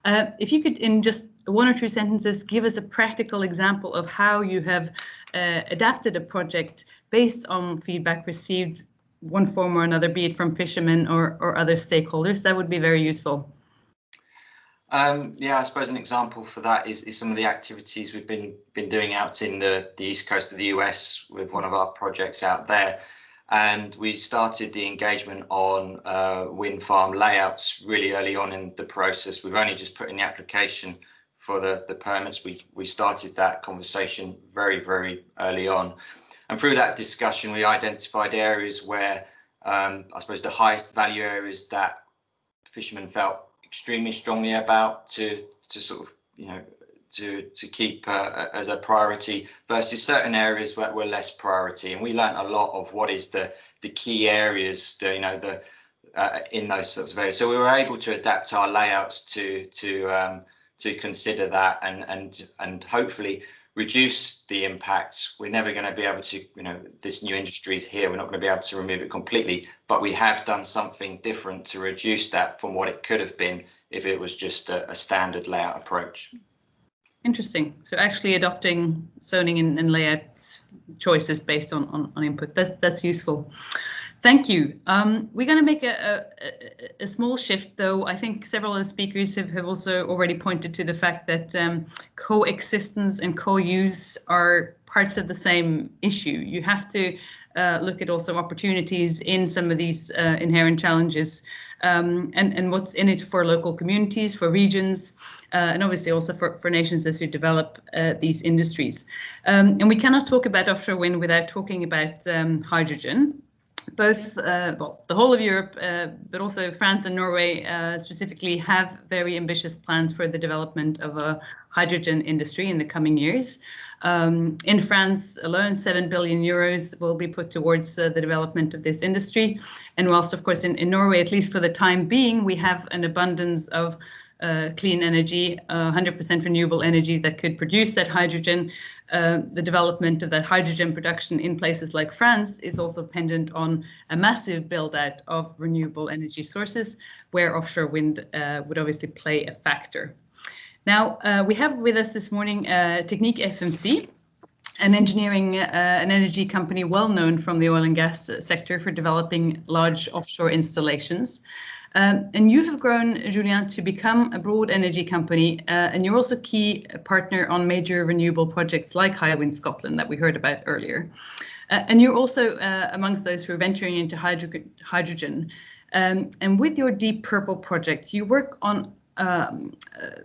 If you could, in just 1 or 2 sentences, give us a practical example of how you have adapted a project based on feedback received one form or another, be it from fishermen or other stakeholders, that would be very useful. Yeah, I suppose an example for that is some of the activities we've been doing out in the east coast of the US with one of our projects out there. And we started the engagement on wind farm layouts really early on in the process. We've only just put in the application for the permits. We started that conversation very, very early on. And through that discussion, we identified areas where I suppose the highest value areas that fishermen felt extremely strongly about to sort of, you know, to keep as a priority versus certain areas that were less priority. And we learned a lot of what is the key areas, in those sorts of areas. So we were able to adapt our layouts to consider that and hopefully reduce the impacts. We're never going to be able to, this new industry is here. We're not going to be able to remove it completely, but we have done something different to reduce that from what it could have been if it was just a standard layout approach. Interesting. So actually adopting zoning and layout choices based on input. That's useful. Thank you. We're going to make a small shift, though. I think several of the speakers have also already pointed to the fact that coexistence and co-use are parts of the same issue. You have to look at also opportunities in some of these inherent challenges and what's in it for local communities, for regions, and obviously also for nations as you develop these industries. And we cannot talk about offshore wind without talking about hydrogen. Both, the whole of Europe, but also France and Norway specifically have very ambitious plans for the development of a hydrogen industry in the coming years. In France alone, 7 billion euros will be put towards the development of this industry. And whilst, of course, in Norway, at least for the time being, we have an abundance of clean energy, 100% renewable energy that could produce that hydrogen. The development of that hydrogen production in places like France is also pendant on a massive build out of renewable energy sources, where offshore wind would obviously play a factor. Now, we have with us this morning Technique FMC, an engineering and energy company well known from the oil and gas sector for developing large offshore installations. And you have grown, Julien, to become a broad energy company, and you're also a key partner on major renewable projects like Hywind Scotland that we heard about earlier. And you're also amongst those who are venturing into hydrogen. And with your Deep Purple project, you work on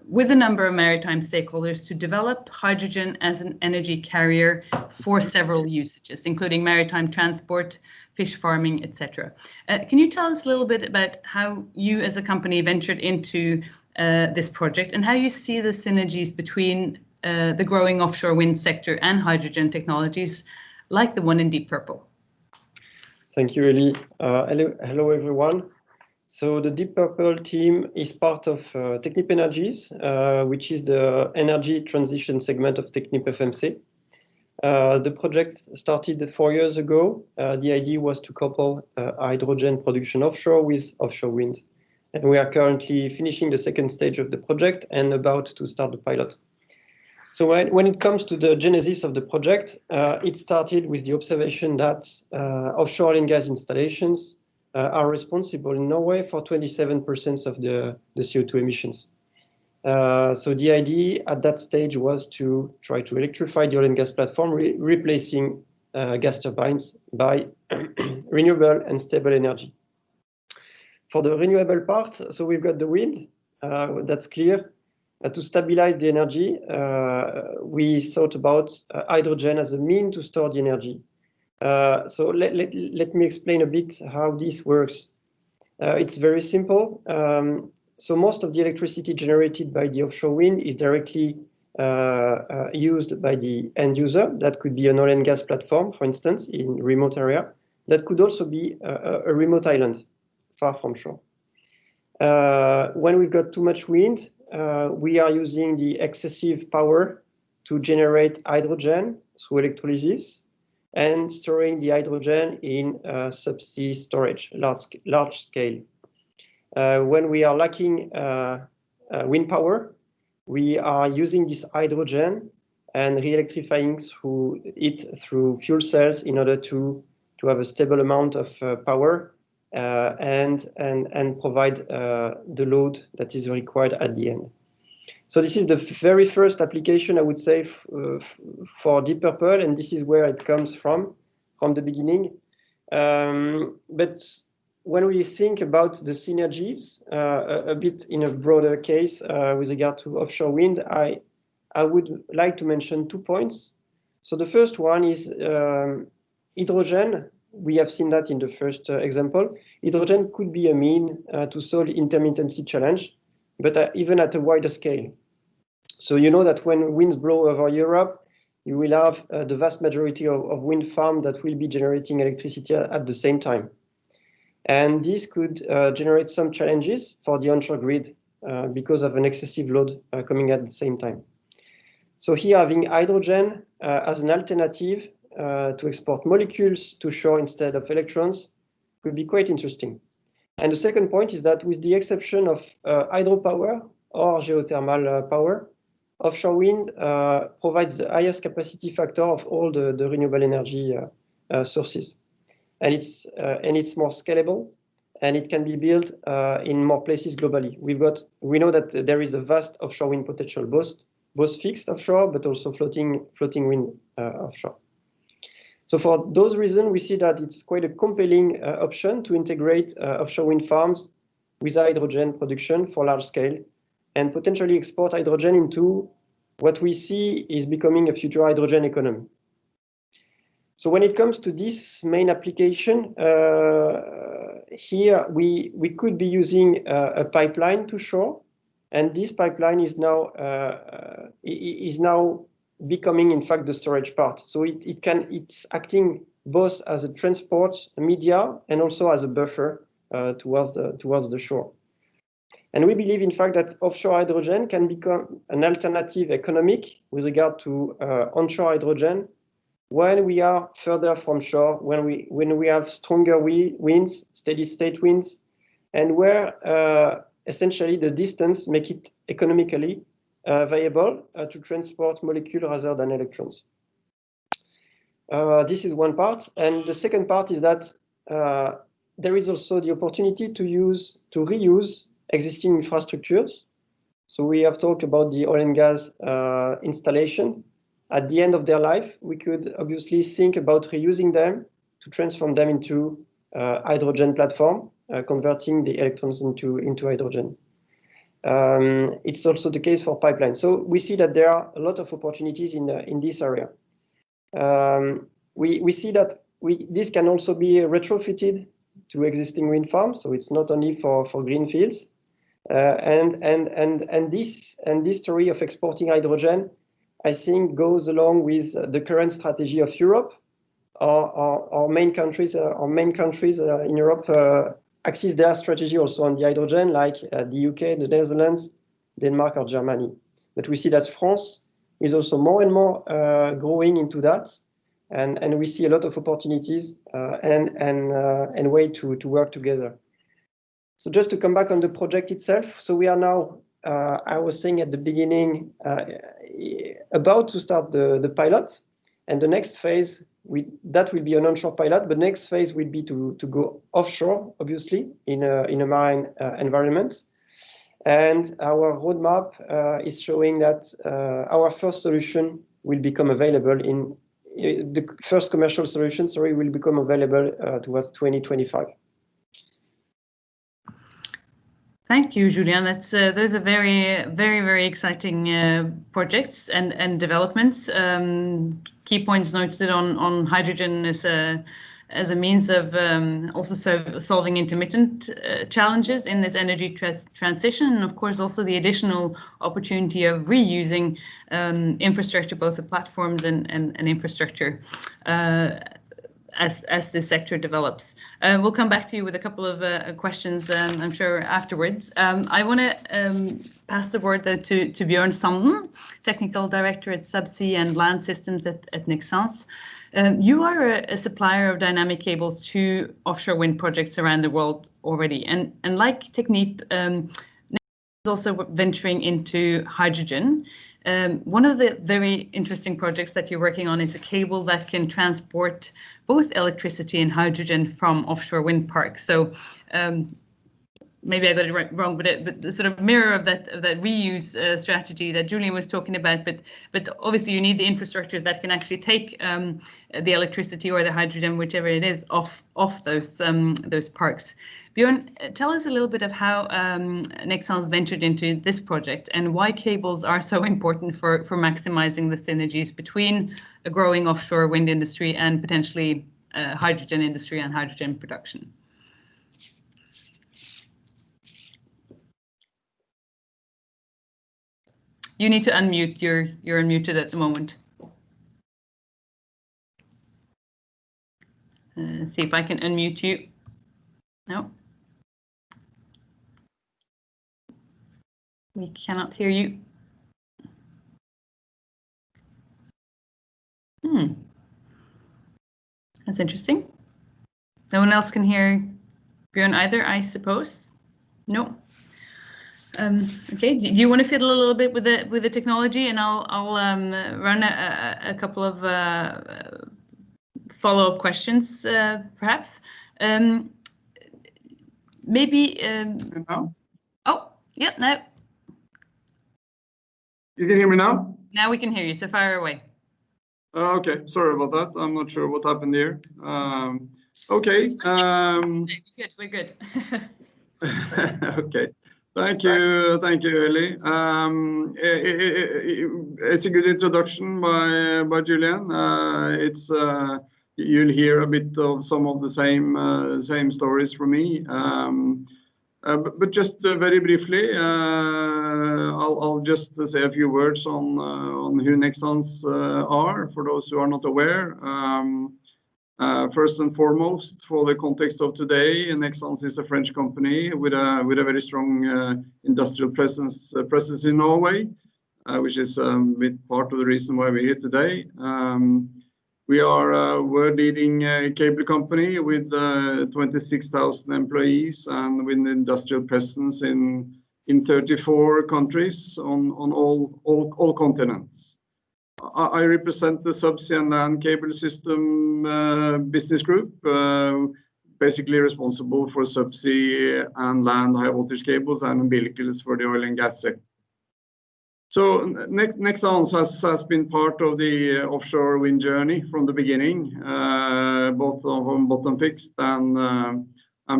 with a number of maritime stakeholders to develop hydrogen as an energy carrier for several usages, including maritime transport, fish farming, etc. Can you tell us a little bit about how you as a company ventured into this project and how you see the synergies between the growing offshore wind sector and hydrogen technologies like the one in Deep Purple? Thank you, Ellie. Hello, everyone. So the Deep Purple team is part of Technip Energies, which is the energy transition segment of Technip FMC. The project started 4 years ago. The idea was to couple hydrogen production offshore with offshore wind. And we are currently finishing the second stage of the project and about to start the pilot. So when it comes to the genesis of the project, it started with the observation that offshore oil and gas installations are responsible in Norway for 27% of the CO2 emissions. So the idea at that stage was to try to electrify the oil and gas platform, replacing gas turbines by renewable and stable energy. For the renewable part, so we've got the wind, that's clear. To stabilize the energy, we thought about hydrogen as a mean to store the energy. So let me explain a bit how this works. It's very simple. So most of the electricity generated by the offshore wind is directly used by the end user. That could be an oil and gas platform, for instance, in remote area. That could also be a remote island far from shore. When we've got too much wind, we are using the excessive power to generate hydrogen through electrolysis and storing the hydrogen in subsea storage, large scale. When we are lacking wind power, we are using this hydrogen and re-electrifying through fuel cells in order to have a stable amount of power and provide the load that is required at the end. So this is the very first application, I would say, for Deep Purple, and this is where it comes from the beginning. But when we think about the synergies, a bit in a broader case with regard to offshore wind, I would like to mention 2 points. So the first one is hydrogen. We have seen that in the first example. Hydrogen could be a mean to solve intermittency challenge, but even at a wider scale. So you know that when winds blow over Europe, you will have the vast majority of wind farms that will be generating electricity at the same time. And this could generate some challenges for the onshore grid because of an excessive load coming at the same time. So here having hydrogen as an alternative to export molecules to shore instead of electrons could be quite interesting. And the second point is that with the exception of hydropower or geothermal power, offshore wind provides the highest capacity factor of all the renewable energy sources. And it's more scalable, and it can be built in more places globally. We know that there is a vast offshore wind potential, both fixed offshore, but also floating wind offshore. So for those reasons, we see that it's quite a compelling option to integrate offshore wind farms with hydrogen production for large scale and potentially export hydrogen into what we see is becoming a future hydrogen economy. So when it comes to this main application, here we could be using a pipeline to shore, and this pipeline is now becoming, in fact, the storage part. So it's acting both as a transport media and also as a buffer towards the shore. And we believe, in fact, that offshore hydrogen can become an alternative economic with regard to onshore hydrogen when we are further from shore, when we have stronger winds, steady state winds, and where essentially the distance make it economically viable to transport molecules rather than electrons. This is one part, and the second part is that there is also the opportunity to reuse existing infrastructures. So we have talked about the oil and gas installation. At the end of their life, we could obviously think about reusing them to transform them into hydrogen platform, converting the electrons into hydrogen. It's also the case for pipelines. So we see that there are a lot of opportunities in this area. We see that this can also be retrofitted to existing wind farms, so it's not only for green fields. And this story of exporting hydrogen, I think, goes along with the current strategy of Europe. Our main countries in Europe axis their strategy also on the hydrogen, like the UK, the Netherlands, Denmark, or Germany. But we see that France is also more and more growing into that, and we see a lot of opportunities and way to work together. So just to come back on the project itself, so we are now, I was saying at the beginning, about to start the pilot, and the next phase, that will be an onshore pilot, but next phase will be to go offshore, obviously, in a marine environment. And our roadmap is showing that our first solution will become available in the first commercial solution, will become available towards 2025. Thank you, Julien. That's those are very exciting projects and developments. Key points noted on hydrogen as a means of also solving intermittent challenges in this energy transition, and of course also the additional opportunity of reusing infrastructure, both the platforms and infrastructure. As this sector develops. We'll come back to you with a couple of questions, I'm sure, afterwards. I want to pass the word though to Bjørn Sanden, Technical Director at Subsea and Land Systems at Nexans. You are a supplier of dynamic cables to offshore wind projects around the world already, and like Technip, Nexans is also venturing into hydrogen. One of the very interesting projects that you're working on is a cable that can transport both electricity and hydrogen from offshore wind parks. So maybe I got it wrong, but the sort of mirror of that reuse strategy that Julien was talking about. But obviously you need the infrastructure that can actually take the electricity or the hydrogen, whichever it is, off those parks. Bjørn, tell us a little bit of how Nexans ventured into this project and why cables are so important for maximizing the synergies between a growing offshore wind industry and potentially hydrogen industry and hydrogen production. You need to unmute. You're unmuted at the moment. See if I can unmute you. No. We cannot hear you. That's interesting. No one else can hear Bjørn either, I suppose. No. Okay. Do you want to fiddle a little bit with the technology, and I'll run a couple of follow-up questions, perhaps. Maybe. Now? Oh, yeah. Now. You can hear me now? Now we can hear you. So fire away. Okay. Sorry about that. I'm not sure what happened here. Okay. We're good. Okay. Thank you, Ellie. It's a good introduction by Julien. It's you'll hear a bit of some of the same stories from me. But just very briefly, I'll just say a few words on who Nexans are, for those who are not aware. First and foremost, for the context of today, Nexans is a French company with a very strong industrial presence in Norway, which is a bit part of the reason why we're here today. We are a world-leading cable company with 26,000 employees and with an industrial presence in 34 countries on all continents. I represent the Subsea and Land Cable System business group, basically responsible for subsea and land high voltage cables and umbilicals for the oil and gas sector. So Nexans has been part of the offshore wind journey from the beginning, both on bottom fixed and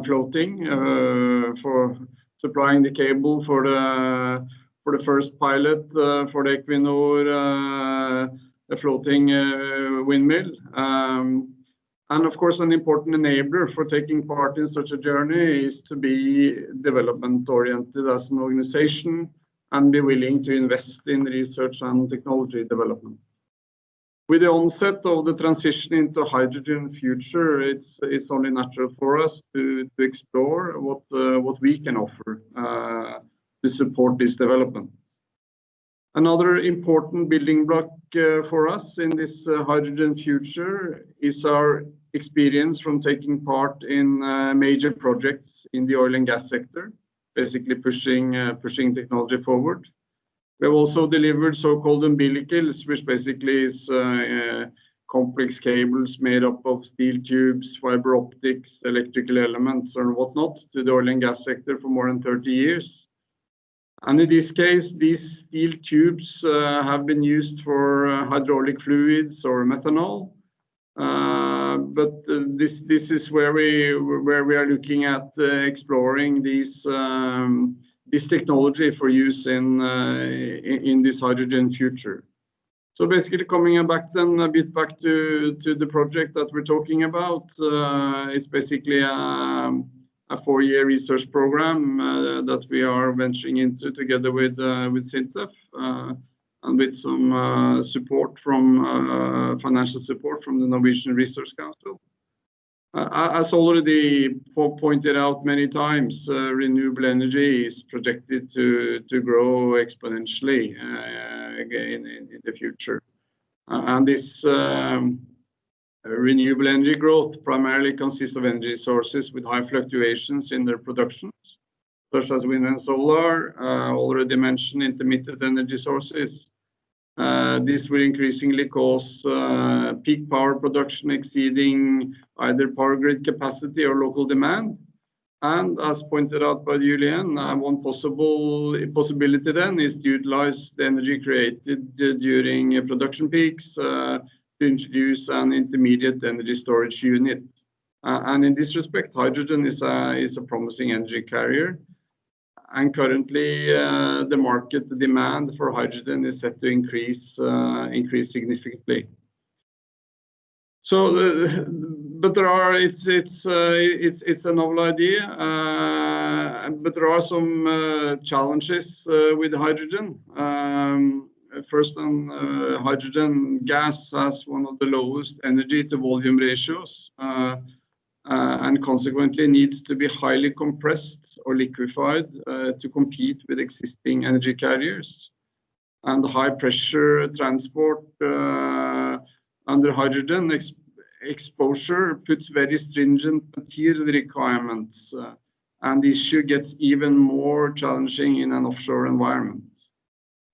floating, for supplying the cable for the first pilot for the Equinor the floating windmill. And of course, an important enabler for taking part in such a journey is to be development oriented as an organization and be willing to invest in research and technology development. With the onset of the transition into hydrogen future, it's only natural for us to explore what we can offer to support this development. Another important building block for us in this hydrogen future is our experience from taking part in major projects in the oil and gas sector, basically pushing technology forward. We have also delivered so-called umbilicals, which basically is complex cables made up of steel tubes, fiber optics, electrical elements, and whatnot to the oil and gas sector for more than 30 years. And in this case, these steel tubes have been used for hydraulic fluids or methanol. But this is where we are looking at exploring this technology for use in this hydrogen future. So basically, coming back then a bit back to the project that we're talking about, it's basically a 4-year research program that we are venturing into together with SINTEF and with some support from financial support from the Norwegian Research Council. As already pointed out many times, renewable energy is projected to grow exponentially again in the future. And this renewable energy growth primarily consists of energy sources with high fluctuations in their productions, such as wind and solar, already mentioned intermittent energy sources. This will increasingly cause peak power production exceeding either power grid capacity or local demand. And as pointed out by Julian, one possibility then is to utilize the energy created during production peaks to introduce an intermediate energy storage unit. And in this respect, hydrogen is a promising energy carrier. And currently, the market demand for hydrogen is set to increase significantly. So, but there are it's a novel idea, but there are some challenges with hydrogen. First, hydrogen gas has one of the lowest energy to volume ratios. And consequently needs to be highly compressed or liquefied to compete with existing energy carriers. And high pressure transport under hydrogen exposure puts very stringent material requirements, and the issue gets even more challenging in an offshore environment.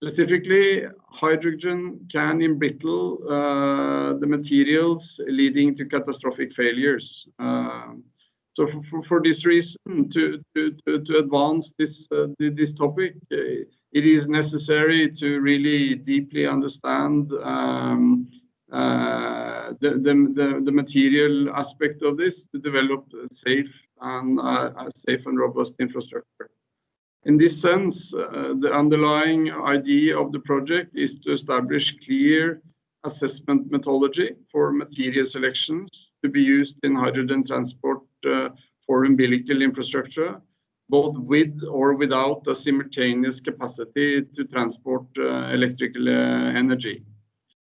Specifically, hydrogen can embrittle the materials, leading to catastrophic failures. So for this reason, to advance this topic, it is necessary to really deeply understand the material aspect of this to develop a safe and robust infrastructure. In this sense, the underlying idea of the project is to establish clear assessment methodology for material selections to be used in hydrogen transport for umbilical infrastructure, both with or without a simultaneous capacity to transport electrical energy.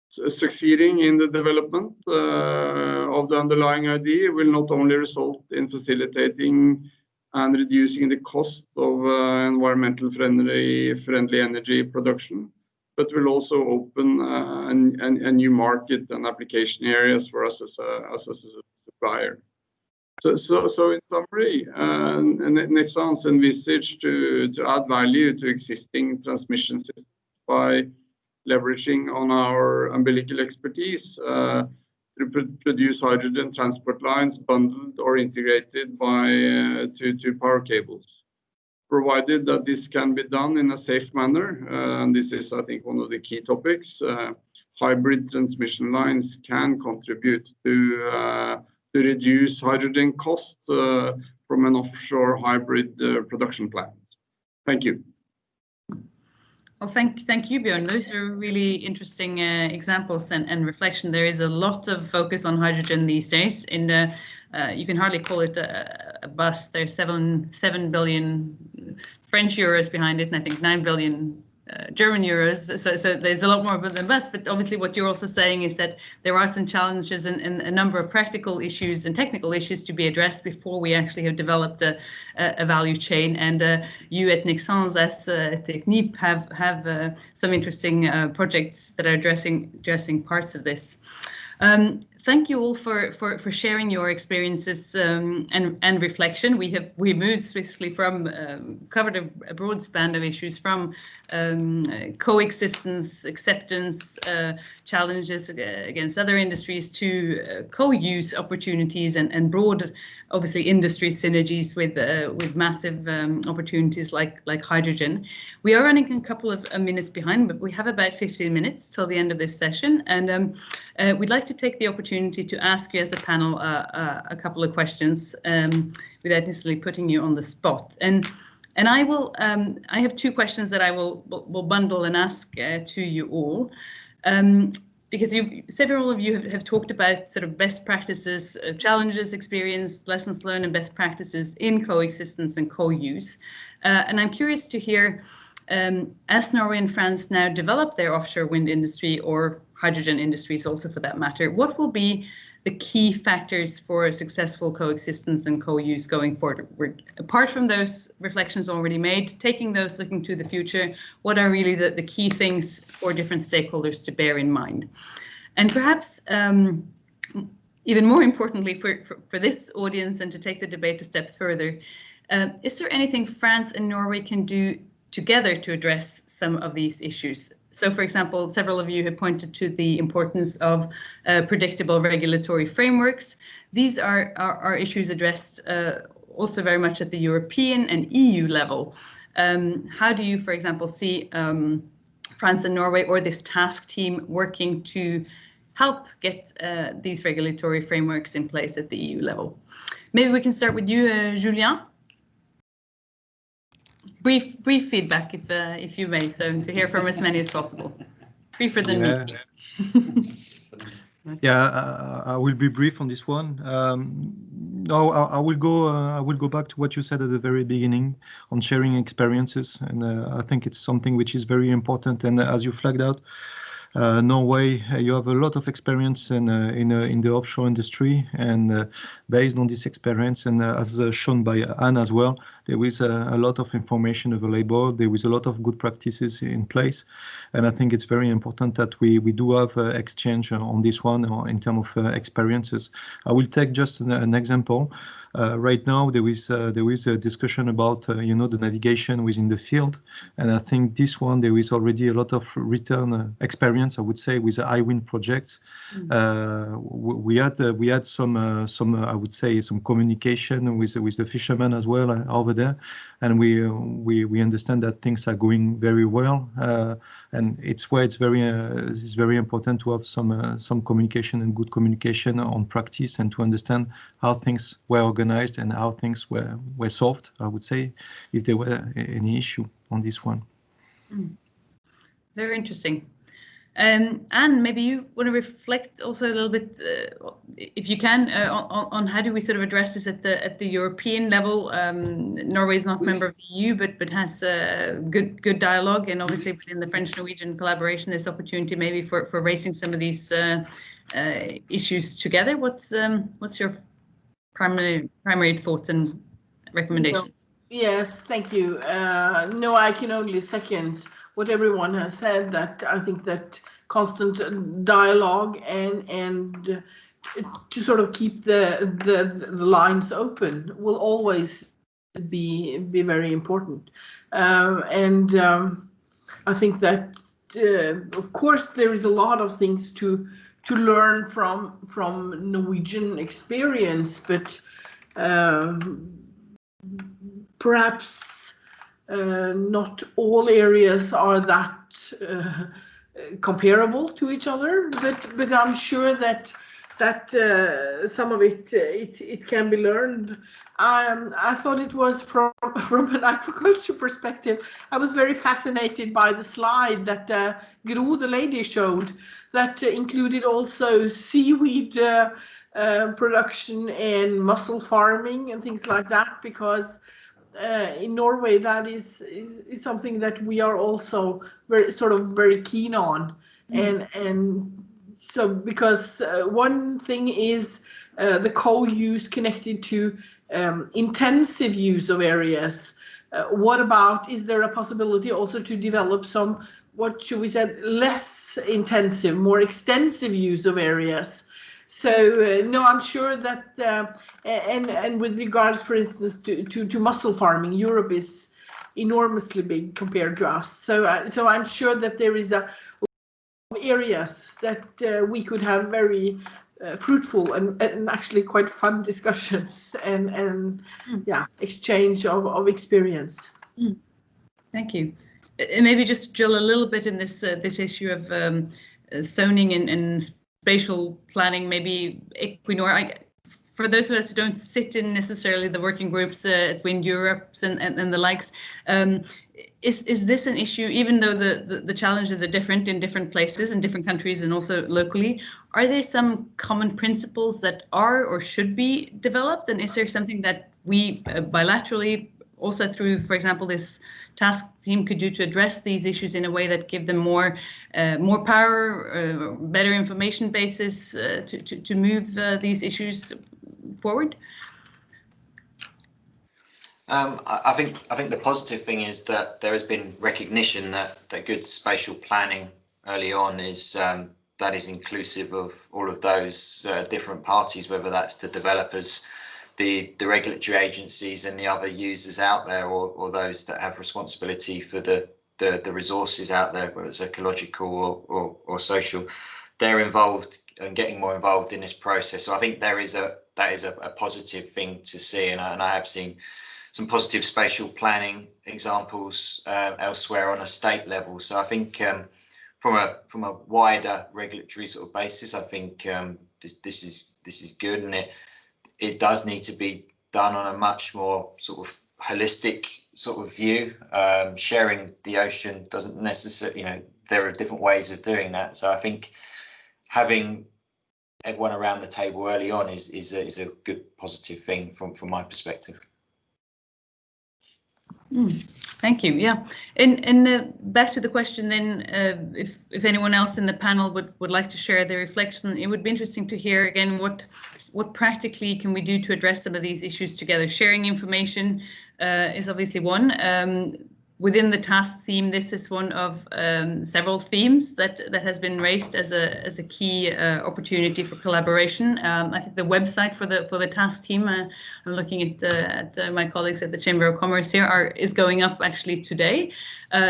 So succeeding in the development of the underlying idea will not only result in facilitating and reducing the cost of environmental friendly energy production, but will also open a new market and application areas for us as a supplier. So in summary, Nexans envisage to add value to existing transmission systems by leveraging on our umbilical expertise to produce hydrogen transport lines bundled or integrated to power cables, provided that this can be done in a safe manner. And this is, I think, one of the key topics. Hybrid transmission lines can contribute to reduce hydrogen cost from an offshore hybrid production plant. Thank you. Well, thank you, Björn. Those are really interesting examples and reflection. There is a lot of focus on hydrogen these days. In the you can hardly call it a bus. There's 7 billion French euros behind it, and I think 9 billion German euros, so there's a lot more than bus, but obviously what you're also saying is that there are some challenges and a number of practical issues and technical issues to be addressed before we actually have developed a value chain. And you at Nexans as Technip have some interesting projects that are addressing parts of this. Thank you all for sharing your experiences and reflection. We moved swiftly from covered a broad span of issues from coexistence, acceptance, challenges against other industries to co-use opportunities and broad, obviously, industry synergies with massive opportunities like hydrogen. We are running a couple of minutes behind, but we have about 15 minutes till the end of this session, and we'd like to take the opportunity to ask you as a panel a couple of questions without necessarily putting you on the spot. And I will. I have two questions that I will bundle and ask to you all, because several of you have talked about sort of best practices, challenges, experience, lessons learned, and best practices in coexistence and co-use. And I'm curious to hear, as Norway and France now develop their offshore wind industry, or hydrogen industries also for that matter, what will be the key factors for a successful coexistence and co-use going forward? Apart from those reflections already made, taking those looking to the future, what are really the key things for different stakeholders to bear in mind? And perhaps even more importantly for this audience, and to take the debate a step further, is there anything France and Norway can do together to address some of these issues? So, for example, several of you have pointed to the importance of predictable regulatory frameworks. These are issues addressed also very much at the European and EU level. How do you, for example, see France and Norway, or this task team, working to help get these regulatory frameworks in place at the EU level? Maybe we can start with you, Julien. Brief feedback, if you may, so to hear from as many as possible. Briefer than me. Yeah, I will be brief on this one. No, I will go back to what you said at the very beginning on sharing experiences, and I think it's something which is very important. And as you flagged out, Norway, you have a lot of experience in the offshore industry, and based on this experience, and as shown by Anne as well, there is a lot of information available. There is a lot of good practices in place, and I think it's very important that we do have exchange on this one in terms of experiences. I will take just an example. Right now, there is a discussion about the navigation within the field, and I think this one there is already a lot of return experience, I would say, with the iWind projects. We had some I would say some communication with the fishermen as well over there, and we understand that things are going very well, and it's why it's very important to have some communication and good communication on practice, and to understand how things were organized and how things were solved, I would say, if there were any issue on this one. Very interesting. Anne, maybe you want to reflect also a little bit, if you can, on how do we sort of address this at the European level? Norway is not a member of the EU, but has good dialogue, and obviously within the French-Norwegian collaboration, there's opportunity maybe for raising some of these issues together. What's your primary thoughts and recommendations? Yes, thank you. No, I can only second what everyone has said, that I think that constant dialogue and to sort of keep the lines open will always be very important. I think that of course there is a lot of things to learn from Norwegian experience, but perhaps not all areas are that comparable to each other, but I'm sure that some of it can be learned. I thought it was from an aquaculture perspective. I was very fascinated by the slide that Gro, the lady, showed, that included also seaweed production and mussel farming and things like that, because in Norway, that is something that we are also very keen on. And so because one thing is the co-use connected to intensive use of areas. What about, is there a possibility also to develop some, what should we say, less intensive, more extensive use of areas? So no, I'm sure that, and with regards, for instance, to mussel farming, Europe is enormously big compared to us. So I'm sure that there is a lot of areas that we could have very fruitful and actually quite fun discussions and yeah, exchange of experience. Thank you. And maybe just drill a little bit in this this issue of zoning and spatial planning, maybe Equinor. For those of us who don't sit in necessarily the working groups at Wind Europe and the likes, is this an issue, even though the challenges are different in different places, in different countries and also locally? Are there some common principles that are or should be developed? And is there something that we bilaterally, also through, for example, this task team, could do to address these issues in a way that give them more power, better information basis to move these issues forward? I think the positive thing is that there has been recognition that good spatial planning early on is that is inclusive of all of those different parties, whether that's the developers, the regulatory agencies and the other users out there, or those that have responsibility for the resources out there, whether it's ecological or social. They're involved and getting more involved in this process. So I think that is a positive thing to see, and I have seen some positive spatial planning examples elsewhere on a state level. So I think from a wider regulatory sort of basis, I think this is good, and it does need to be done on a much more sort of holistic sort of view. Sharing the ocean doesn't necessarily, there are different ways of doing that. So I think having everyone around the table early on is a good positive thing from my perspective. Thank you. Yeah, and back to the question then, if anyone else in the panel would like to share their reflection, it would be interesting to hear again what practically can we do to address some of these issues together. Sharing information is obviously one. Within the task theme, this is one of several themes that has been raised as a key opportunity for collaboration. I think the website for the task team, I'm looking at my colleagues at the Chamber of Commerce here, is going up actually today.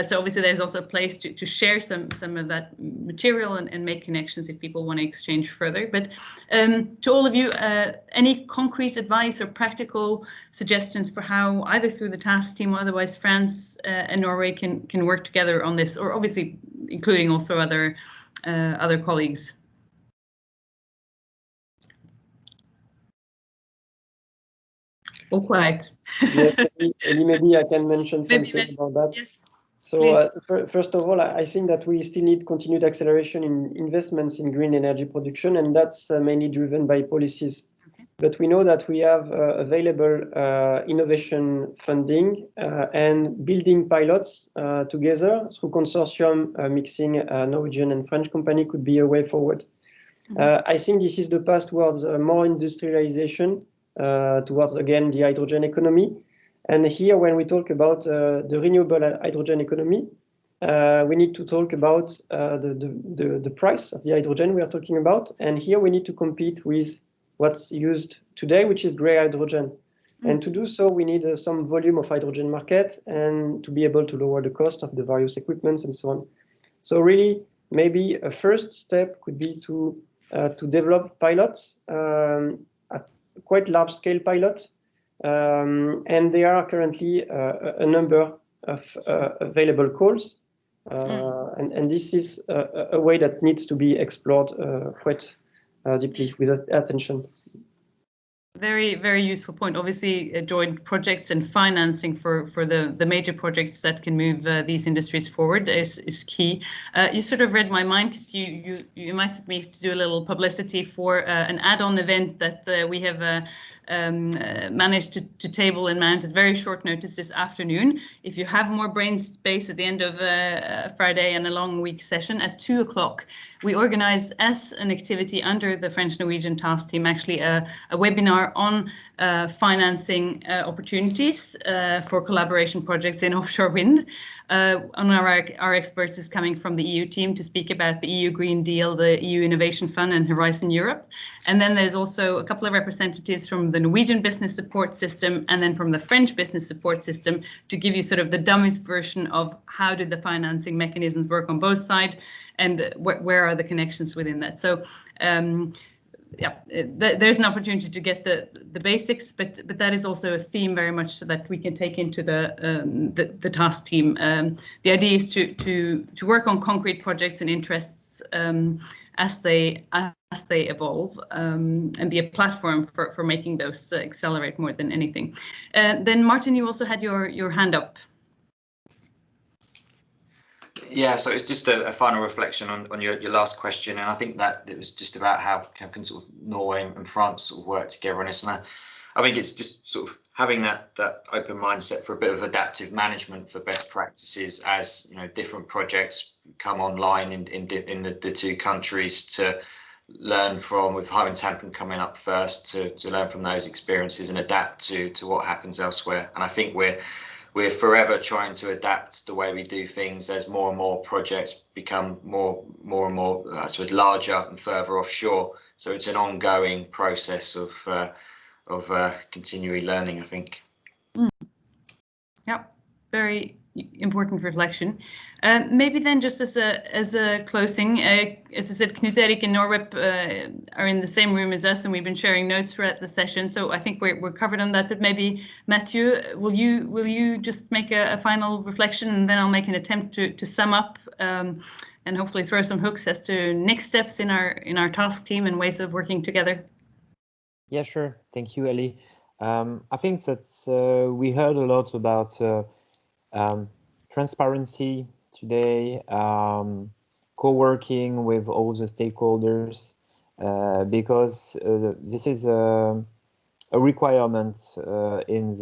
So obviously there's also a place to share some of that material and make connections if people want to exchange further. But to all of you, any concrete advice or practical suggestions for how, either through the task team or otherwise, France and Norway can work together on this, or obviously including also other colleagues? All quiet. Yes, maybe I can mention something about that. Yes. So first of all, I think that we still need continued acceleration in investments in green energy production, and that's mainly driven by policies. Okay. But we know that we have available innovation funding and building pilots together through consortium mixing Norwegian and French company could be a way forward. I think this is the path towards more industrialization, towards, again, the hydrogen economy. And here, when we talk about the renewable hydrogen economy, we need to talk about the price of the hydrogen we are talking about. And here we need to compete with what's used today, which is gray hydrogen. And to do so, we need some volume of hydrogen market and to be able to lower the cost of the various equipments and so on. So really, maybe a first step could be to develop pilots, quite large-scale pilots. And there are currently a number of available calls, and this is a way that needs to be explored quite deeply with attention. Very, very useful point. Obviously, joint projects and financing for the major projects that can move these industries forward is key. You sort of read my mind, because you invited me to do a little publicity for an add-on event that we have managed to table and mount at very short notice this afternoon. If you have more brain space at the end of Friday and a long week session at 2 o'clock, we organize as an activity under the French-Norwegian task team actually a webinar on financing opportunities for collaboration projects in offshore wind. Our experts is coming from the EU team to speak about the EU Green Deal, the EU Innovation Fund and Horizon Europe. And then there's also a couple of representatives from the Norwegian Business Support System and then from the French Business Support System to give you sort of the dummies version of how do the financing mechanisms work on both sides and where are the connections within that. So yeah, there's an opportunity to get the basics, but that is also a theme very much so that we can take into the task team. The idea is to work on concrete projects and interests as they evolve and be a platform for making those accelerate more than anything. Then Martin, you also had your hand up. Yeah, so it's just a final reflection on your last question, and I think that it was just about how can sort of Norway and France sort of work together on this, and I think it's just sort of having that open mindset for a bit of adaptive management for best practices as different projects come online in the two countries to learn from, with Hywind Tampen coming up first, to learn from those experiences and adapt to what happens elsewhere. And I think we're forever trying to adapt the way we do things as more and more projects become more and more, I suppose, larger and further offshore. So it's an ongoing process of continually learning, I think. Yeah, very important reflection. Maybe then, just as a closing, as I said, Knut Erik and Norwep are in the same room as us, and we've been sharing notes throughout the session. So I think we're covered on that. But maybe Matthew, will you just make a final reflection, and then I'll make an attempt to sum up and hopefully throw some hooks as to next steps in our task team and ways of working together. Yeah, sure. Thank you, Ellie. I think that we heard a lot about transparency today, co-working with all the stakeholders, because this is a requirement in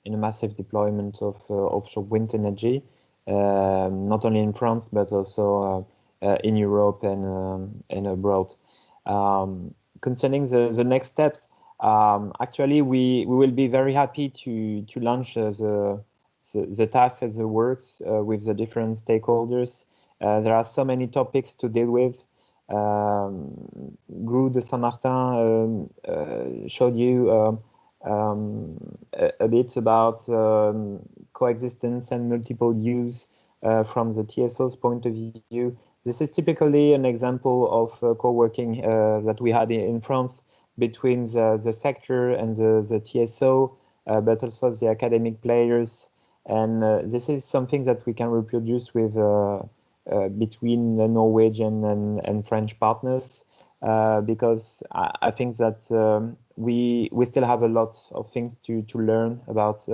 a massive deployment of offshore wind energy, not only in France but also in Europe and abroad. Concerning the next steps, actually we will be very happy to launch the tasks and the works with the different stakeholders. There are so many topics to deal with. Gru de Saint-Martin showed you a bit about coexistence and multiple use from the TSO's point of view. This is typically an example of co-working that we had in France between the sector and the TSO, but also the academic players. And this is something that we can reproduce with between the Norwegian and French partners, because I think that we still have a lot of things to learn about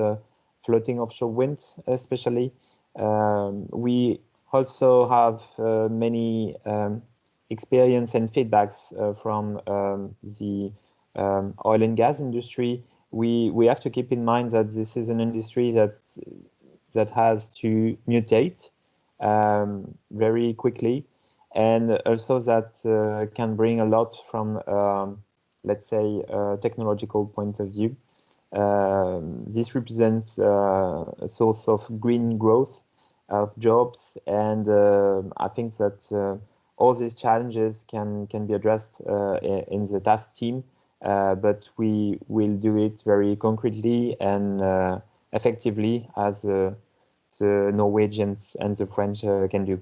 floating offshore wind, especially. We also have many experience and feedbacks from the oil and gas industry. We have to keep in mind that this is an industry that has to mutate very quickly, and also that can bring a lot from, let's say, a technological point of view. This represents a source of green growth, of jobs, and I think that all these challenges can be addressed in the task team, but we will do it very concretely and effectively, as the Norwegians and the French can do.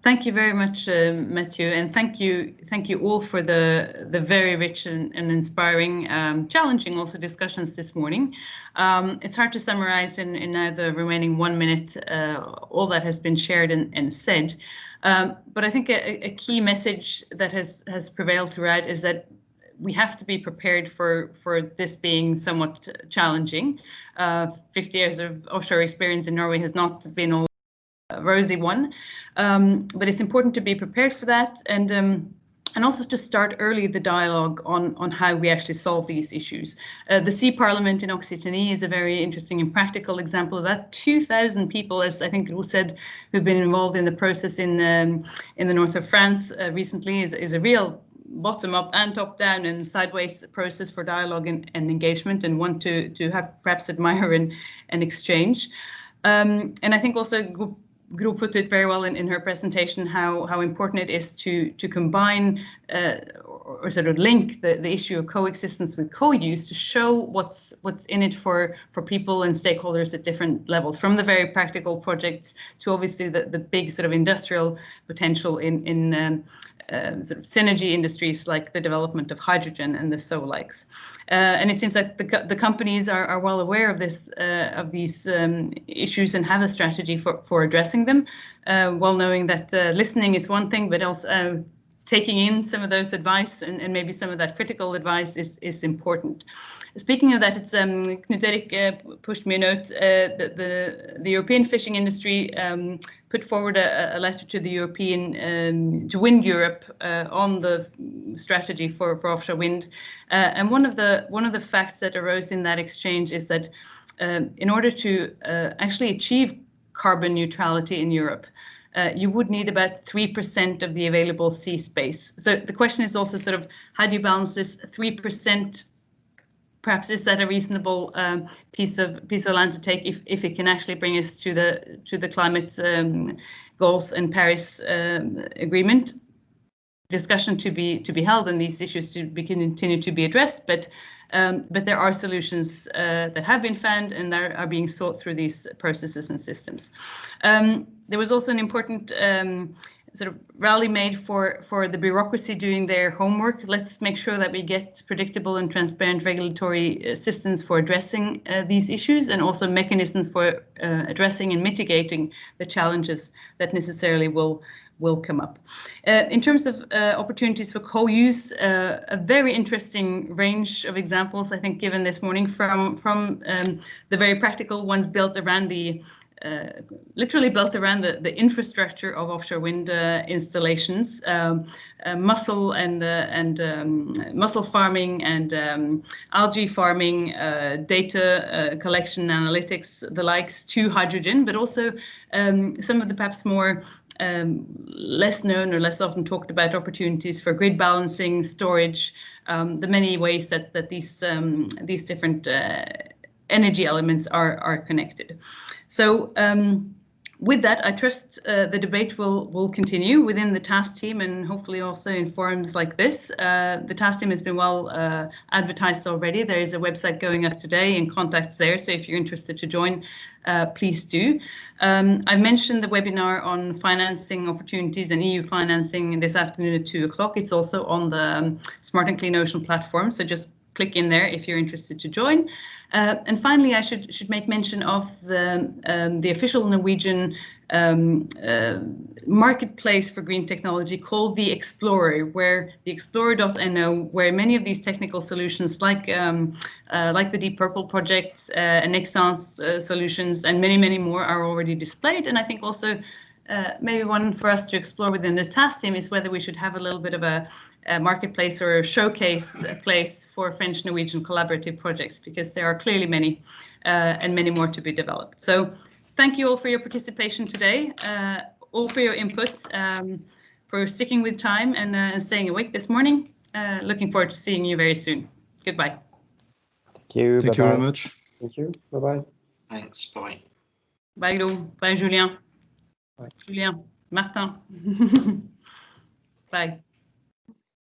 Thank you very much, Matthew, and thank you all for the very rich and inspiring, challenging also discussions this morning. It's hard to summarize in now the remaining 1 minute all that has been shared and said, but I think a key message that has prevailed throughout is that we have to be prepared for this being somewhat challenging. 50 years of offshore experience in Norway has not been all rosy one, but it's important to be prepared for that. And and also to start early the dialogue on how we actually solve these issues. The Sea Parliament in Occitanie is a very interesting and practical example of that. 2,000 people, as I think it was said, who've been involved in the process in the north of France recently is a real bottom-up and top-down and sideways process for dialogue and engagement, and one to have perhaps admire and exchange. And I think also Gro put it very well in her presentation how important it is to combine or sort of link the issue of coexistence with co-use to show what's in it for people and stakeholders at different levels, from the very practical projects to obviously the big sort of industrial potential in sort of synergy industries like the development of hydrogen and the so-likes. And it seems like the companies are well aware of this, of these issues, and have a strategy for addressing them, while knowing that listening is one thing, but also taking in some of those advice and maybe some of that critical advice is important. Speaking of that, it's Knut Erik pushed me a note that the European fishing industry put forward a letter to the European to Wind Europe on the strategy for offshore wind, and one of the facts that arose in that exchange is that in order to actually achieve carbon neutrality in Europe, you would need about 3% of the available sea space. So the question is also sort of, how do you balance this 3%? Perhaps is that a reasonable piece of land to take if it can actually bring us to the climate goals and Paris Agreement? Discussion to be held, and these issues to continue to be addressed, but there are solutions that have been found and that are being sought through these processes and systems. There was also an important sort of rally made for the bureaucracy doing their homework. Let's make sure that we get predictable and transparent regulatory systems for addressing these issues, and also mechanisms for addressing and mitigating the challenges that necessarily will come up. In terms of opportunities for co-use, a very interesting range of examples, I think, given this morning, from the very practical ones built around literally built around the infrastructure of offshore wind installations, mussel and mussel farming and algae farming, data collection, analytics, the likes, to hydrogen, but also some of the perhaps more less known or less often talked about opportunities for grid balancing, storage, the many ways that these different energy elements are connected. So with that, I trust the debate will continue within the task team, and hopefully also in forums like this. The task team has been well advertised already. There is a website going up today and contacts there, so if you're interested to join, please do. I mentioned the webinar on financing opportunities and EU financing this afternoon at 2 o'clock. It's also on the Smart and Clean Ocean platform, so just click in there if you're interested to join. And finally, I should make mention of the official Norwegian marketplace for green technology called the Explorer, where the explorer.no, where many of these technical solutions like the Deep Purple projects and Nexans solutions and many more are already displayed. And I think also maybe one for us to explore within the task team is whether we should have a little bit of a marketplace or a showcase place for French-Norwegian collaborative projects, because there are clearly many and many more to be developed. So thank you all for your participation today, all for your input, for sticking with time and staying awake this morning. Looking forward to seeing you very soon. Goodbye. Thank you. Thank you very much. Thank you. Bye-bye. Thanks. Bye. Bye, Gro. Bye, Julien. Bye. Julien. Martin. Bye.